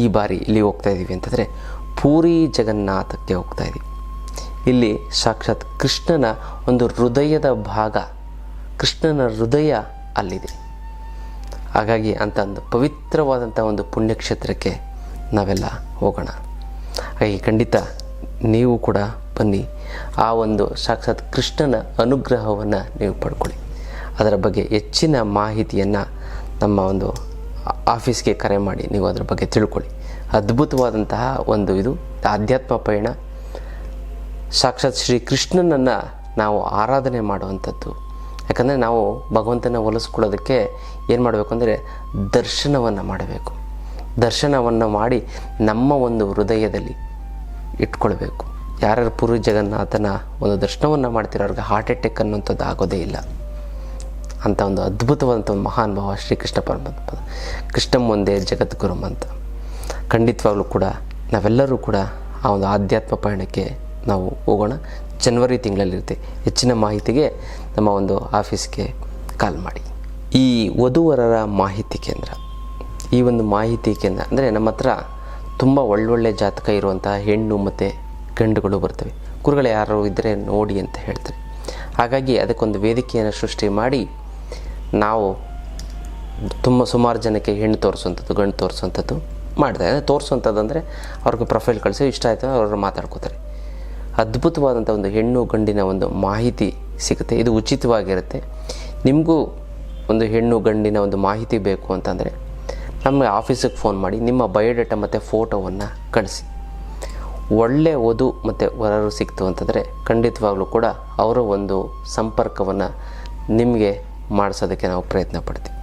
ಈ ಬಾರಿ ಇಲ್ಲಿ ಹೋಗ್ತಾ ಇದ್ದೀವಿ ಅಂತಂದರೆ ಪೂರಿ ಜಗನ್ನಾಥಕ್ಕೆ ಹೋಗ್ತಾ ಇದ್ದೀವಿ. ಇಲ್ಲಿ ಸಾಕ್ಷಾತ್ ಕೃಷ್ಣನ ಒಂದು ಹೃದಯದ ಭಾಗ, ಕೃಷ್ಣನ ಹೃದಯ ಅಲ್ಲಿದೆ. ಹಾಗಾಗಿ ಅಂಥ ಒಂದು ಪವಿತ್ರವಾದಂಥ ಒಂದು ಪುಣ್ಯಕ್ಷೇತ್ರಕ್ಕೆ ನಾವೆಲ್ಲ ಹೋಗೋಣ. ಹಾಗೆ ಖಂಡಿತ ನೀವು ಕೂಡ ಬನ್ನಿ, ಆ ಒಂದು ಸಾಕ್ಷಾತ್ ಕೃಷ್ಣನ ಅನುಗ್ರಹವನ್ನು ನೀವು ಪಡ್ಕೊಳ್ಳಿ. ಅದರ ಬಗ್ಗೆ ಹೆಚ್ಚಿನ ಮಾಹಿತಿಯನ್ನು ನಮ್ಮ ಒಂದು ಆಫೀಸ್ಗೆ ಕರೆ ಮಾಡಿ ನೀವು ಅದರ ಬಗ್ಗೆ ತಿಳ್ಕೊಳ್ಳಿ. ಅದ್ಭುತವಾದಂತಹ ಒಂದು ಇದು ಆಧ್ಯಾತ್ಮ ಪಯಣ. ಸಾಕ್ಷಾತ್ ಶ್ರೀ ಕೃಷ್ಣನನ್ನು ನಾವು ಆರಾಧನೆ ಮಾಡುವಂಥದ್ದು. ಯಾಕಂದರೆ ನಾವು ಭಗವಂತನ ಒಲಿಸ್ಕೊಳ್ಳೋದಕ್ಕೆ ಏನು ಮಾಡಬೇಕು ಅಂದರೆ ದರ್ಶನವನ್ನು ಮಾಡಬೇಕು. ದರ್ಶನವನ್ನು ಮಾಡಿ ನಮ್ಮ ಒಂದು ಹೃದಯದಲ್ಲಿ ಇಟ್ಕೊಳ್ಬೇಕು. ಯಾರ್ಯಾರು ಪುರಿ ಜಗನ್ನಾಥನ ಒಂದು ದರ್ಶನವನ್ನು ಮಾಡ್ತಿರೋ ಅವ್ರಿಗೆ ಹಾರ್ಟ್ ಅಟ್ಯಾಕ್ ಅನ್ನುವಂಥದ್ದು ಆಗೋದೇ ಇಲ್ಲ. ಅಂಥ ಒಂದು ಅದ್ಭುತವಾದಂಥ ಒಂದು ಮಹಾನ್ ಭಾವ ಶ್ರೀಕೃಷ್ಣ ಪರಮಾತ್ಮ. ಕೃಷ್ಣ ಒಂದೇ ಜಗದ್ಗುರುಂ ಅಂತ. ಖಂಡಿತವಾಗ್ಲೂ ಕೂಡ ನಾವೆಲ್ಲರೂ ಕೂಡ ಆ ಒಂದು ಆಧ್ಯಾತ್ಮ ಪಯಣಕ್ಕೆ ನಾವು ಹೋಗೋಣ. ಜನವರಿ ತಿಂಗಳಲ್ಲಿರುತ್ತೆ. ಹೆಚ್ಚಿನ ಮಾಹಿತಿಗೆ ನಮ್ಮ ಒಂದು ಆಫೀಸ್ಗೆ ಕಾಲ್ ಮಾಡಿ. ಈ ವಧುವರರ ಮಾಹಿತಿ ಕೇಂದ್ರ, ಈ ಒಂದು ಮಾಹಿತಿ ಕೇಂದ್ರ ಅಂದರೆ ನಮ್ಮ ಹತ್ರ ತುಂಬ ಒಳ್ಳೊಳ್ಳೆ ಜಾತಕ ಇರುವಂತಹ ಹೆಣ್ಣು ಮತ್ತು ಗಂಡುಗಳು ಬರ್ತವೆ. ಗುರುಗಳು ಯಾರು ಇದ್ದರೆ ನೋಡಿ ಅಂತ ಹೇಳ್ತಾರೆ. ಹಾಗಾಗಿ ಅದಕ್ಕೊಂದು ವೇದಿಕೆಯನ್ನು ಸೃಷ್ಟಿ ಮಾಡಿ ನಾವು ಸುಮಾರು ಜನಕ್ಕೆ ಹೆಣ್ಣು ತೋರಿಸುವಂಥದ್ದು, ಗಂಡು ತೋರಿಸುವಂಥದ್ದು ಮಾಡ್ತಾರೆ. ಅಂದರೆ ತೋರಿಸುವಂಥದ್ದು ಅಂದರೆ ಅವ್ರಿಗೆ ಪ್ರೊಫೈಲ್ ಕಳಿಸಿ ಇಷ್ಟ ಆಯಿತು ಅವರು ಮಾತಾಡ್ಕೋತಾರೆ. ಅದ್ಭುತವಾದಂಥ ಒಂದು ಹೆಣ್ಣು ಗಂಡಿನ ಒಂದು ಮಾಹಿತಿ ಸಿಗುತ್ತೆ. ಇದು ಉಚಿತವಾಗಿರುತ್ತೆ. ನಿಮಗೂ ಒಂದು ಹೆಣ್ಣು ಗಂಡಿನ ಒಂದು ಮಾಹಿತಿ ಬೇಕು ಅಂತಂದರೆ ನಮ್ಮ ಆಫೀಸಿಗೆ ಫೋನ್ ಮಾಡಿ ನಿಮ್ಮ ಬಯೋಡೇಟಾ ಮತ್ತು ಫೋಟೋವನ್ನು ಕಳಿಸಿ. ಒಳ್ಳೆ ವಧು ಮತ್ತು ವರರು ಸಿಕ್ತು ಅಂತಂದರೆ ಖಂಡಿತವಾಗ್ಲೂ ಕೂಡ ಅವರ ಒಂದು ಸಂಪರ್ಕವನ್ನು ನಿಮಗೆ ಮಾಡಿಸೋದಕ್ಕೆ ನಾವು ಪ್ರಯತ್ನ ಪಡ್ತೀವಿ.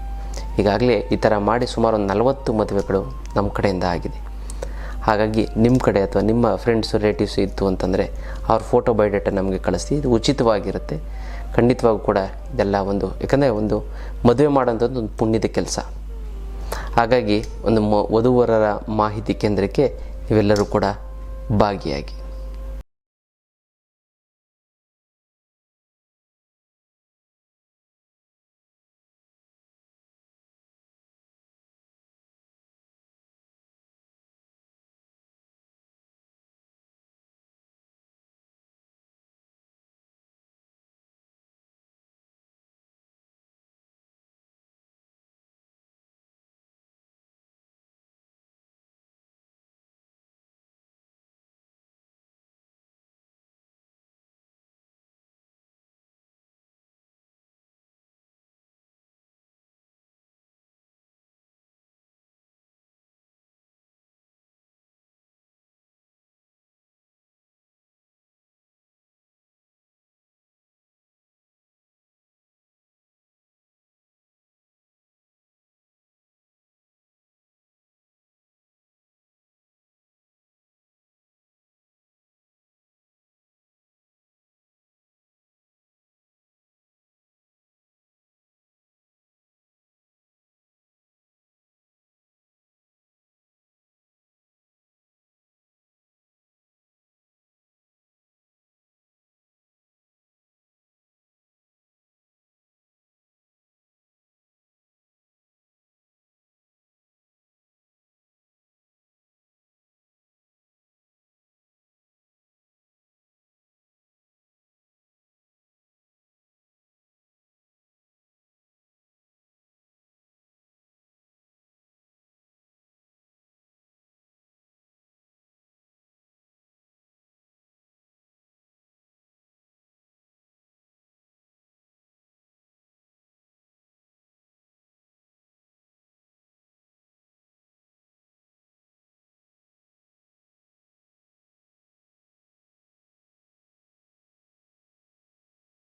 ಈಗಾಗಲೇ ಈ ಥರ ಮಾಡಿ ಸುಮಾರು ಒಂದು 40 ಮದುವೆಗಳು ನಮ್ಮ ಕಡೆಯಿಂದ ಆಗಿದೆ. ಹಾಗಾಗಿ ನಿಮ್ಮ ಕಡೆ ಅಥವಾ ನಿಮ್ಮ ಫ್ರೆಂಡ್ಸು ರಿಲೇಟಿವ್ಸು ಇತ್ತು ಅಂತಂದರೆ ಅವ್ರ ಫೋಟೋ ಬಯೋಡೇಟಾ ನಮಗೆ ಕಳಿಸಿ. ಇದು ಉಚಿತವಾಗಿರುತ್ತೆ. ಖಂಡಿತವಾಗೂ ಕೂಡ ಇದೆಲ್ಲ ಒಂದು, ಯಾಕಂದರೆ ಒಂದು ಮದುವೆ ಮಾಡೋಂಥದ್ದು ಒಂದು ಪುಣ್ಯದ ಕೆಲಸ. ಹಾಗಾಗಿ ಒಂದು ವಧುವರರ ಮಾಹಿತಿ ಕೇಂದ್ರಕ್ಕೆ ನೀವೆಲ್ಲರೂ ಕೂಡ ಭಾಗಿಯಾಗಿ.